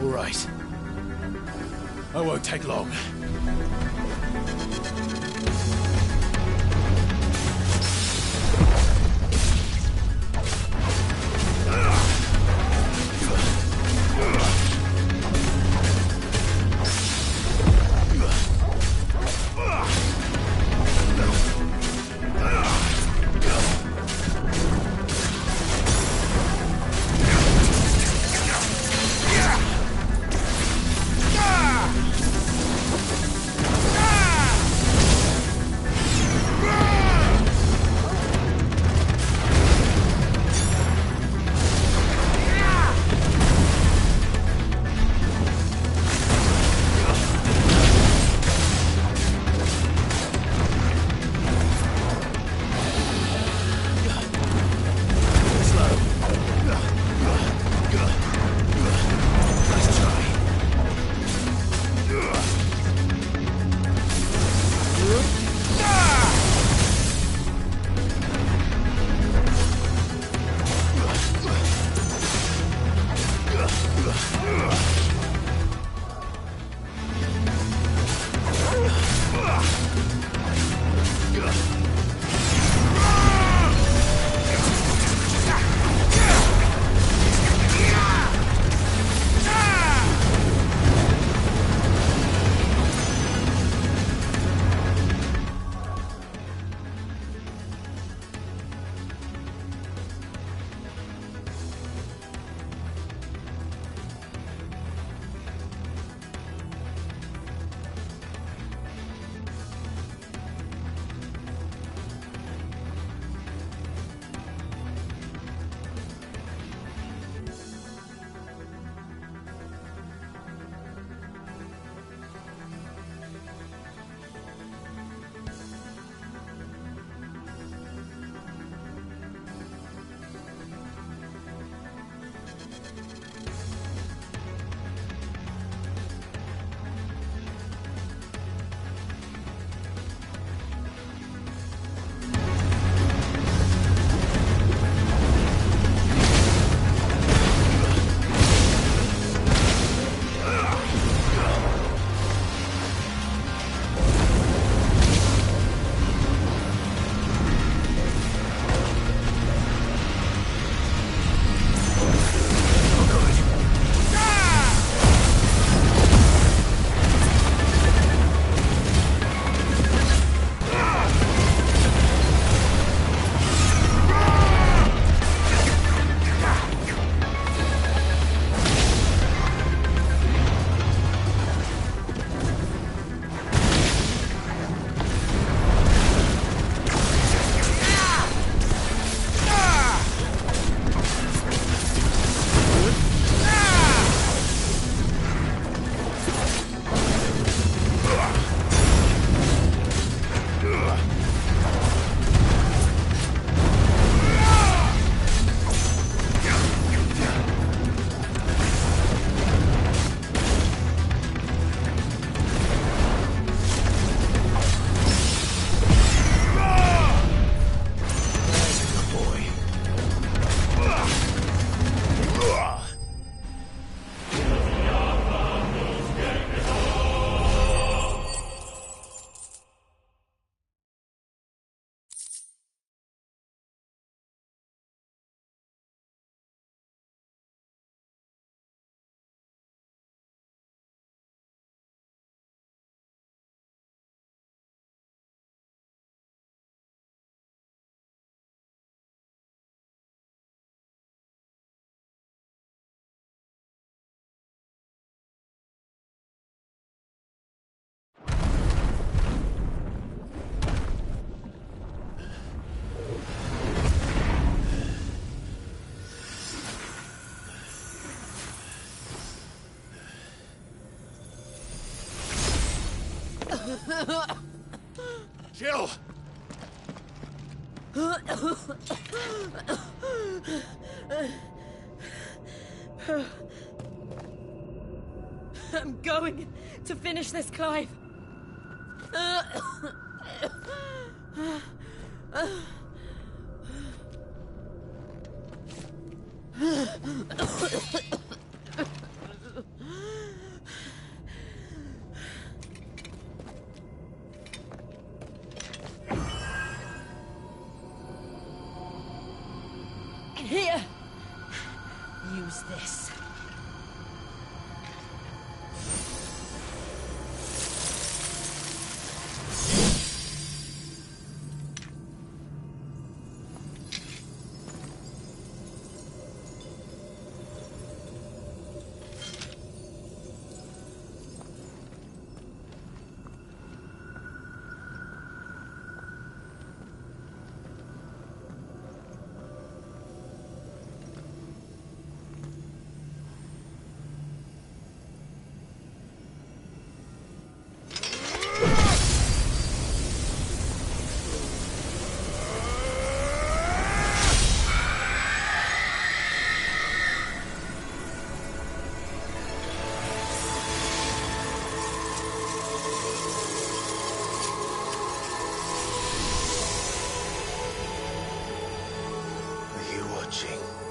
All right. I won't take long. Jill! I'm going to finish this, Clive. Here! Use this.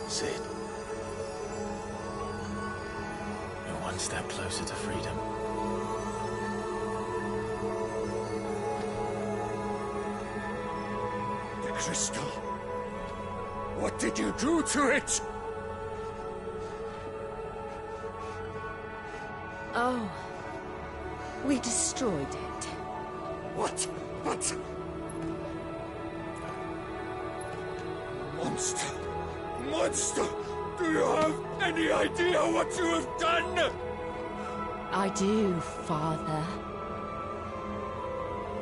Sid. You're one step closer to freedom. The crystal. What did you do to it? Oh. We destroyed it. What? But... Monster! Monster! Do you have any idea what you have done? I do, Father.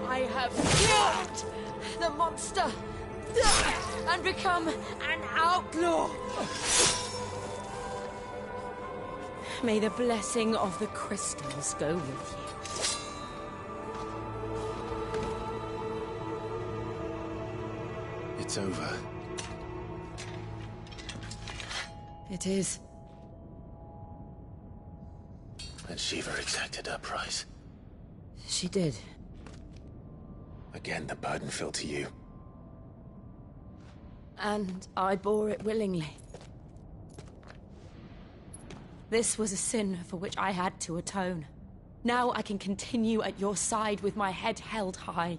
I have killed the monster and become an outlaw. May the blessing of the crystals go with you. It's over. It is. And Shiva exacted her price. She did. Again, the burden fell to you. And I bore it willingly. This was a sin for which I had to atone. Now I can continue at your side with my head held high.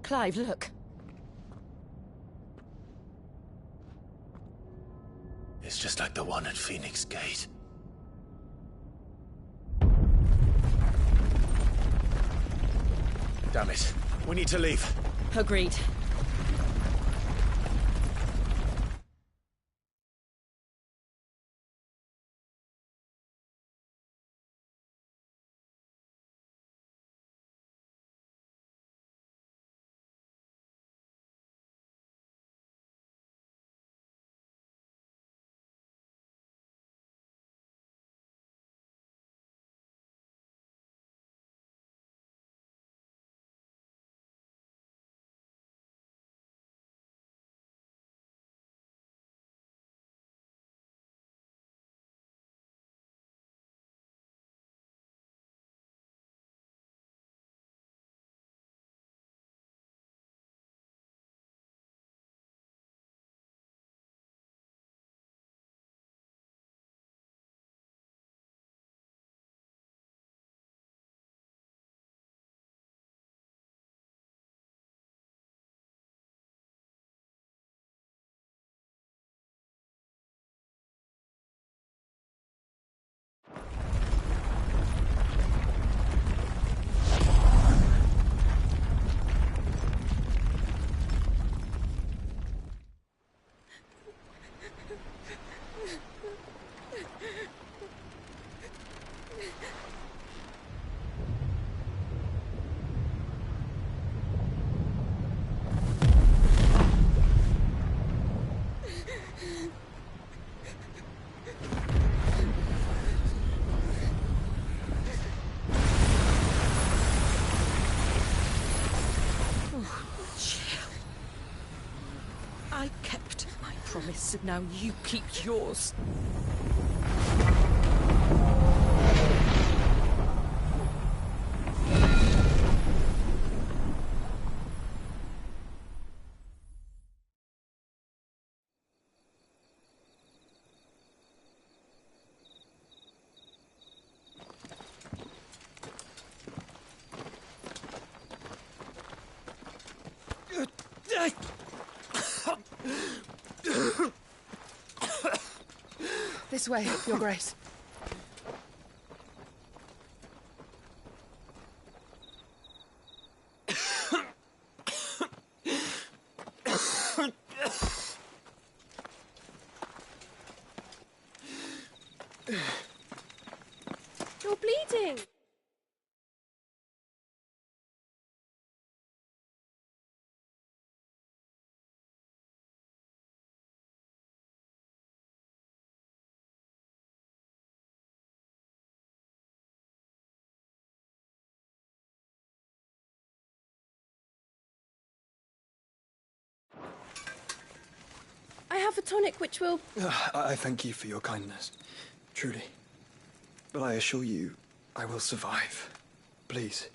Clive, look. It's just like the one at Phoenix Gate. Damn it. We need to leave. Agreed. promise, and now you keep yours. This way, Your Grace. You're bleeding! I have a tonic which will... I thank you for your kindness, truly. But I assure you, I will survive. Please,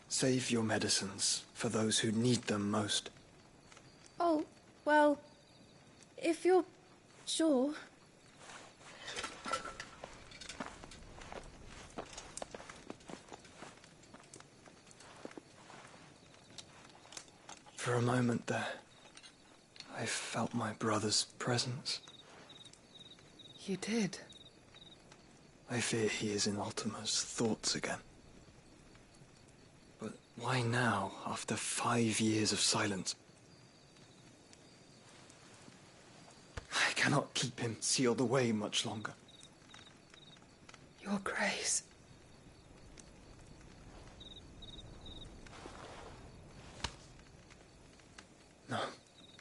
save your medicines for those who need them most. Oh, well, if you're sure... For a moment there, I felt my brother's presence. You did? I fear he is in Ultima's thoughts again. But why now, after 5 years of silence? I cannot keep him sealed away much longer. Your Grace. No,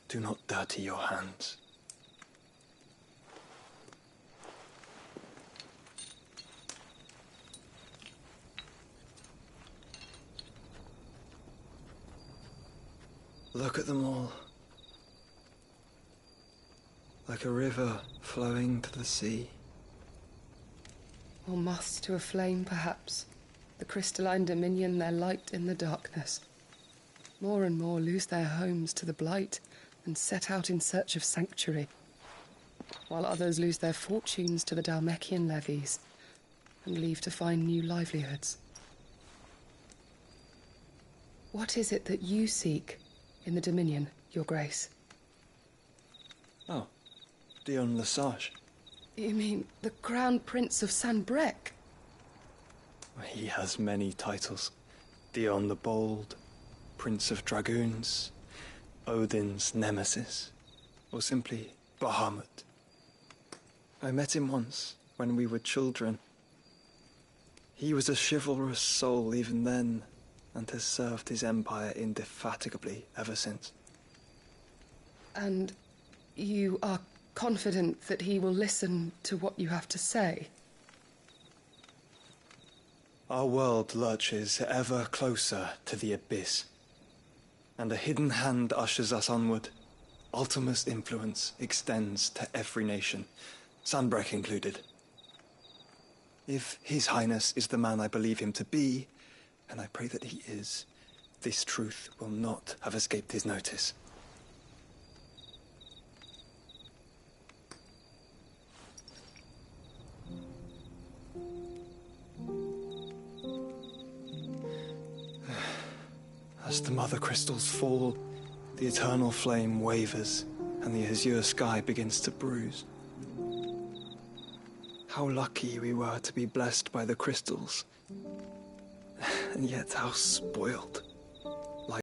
do not dirty your hands. Look at them all. Like a river flowing to the sea. Or moths to a flame, perhaps. The crystalline dominion their light in the darkness. More and more lose their homes to the blight and set out in search of sanctuary, while others lose their fortunes to the Dalmekian levies and leave to find new livelihoods. What is it that you seek in the Dominion, Your Grace? Oh, Dion Lesage. You mean the Crown Prince of Sanbreque? He has many titles. Dion the Bold, Prince of Dragoons, Odin's Nemesis, or simply Bahamut. I met him once, when we were children. He was a chivalrous soul even then, and has served his empire indefatigably ever since. And you are confident that he will listen to what you have to say? Our world lurches ever closer to the abyss, and a hidden hand ushers us onward. Ultima's influence extends to every nation, Sanbreque included. If His Highness is the man I believe him to be, and I pray that he is, this truth will not have escaped his notice. As the mother crystals fall, the eternal flame wavers, and the azure sky begins to bruise. How lucky we were to be blessed by the crystals, and yet how spoiled.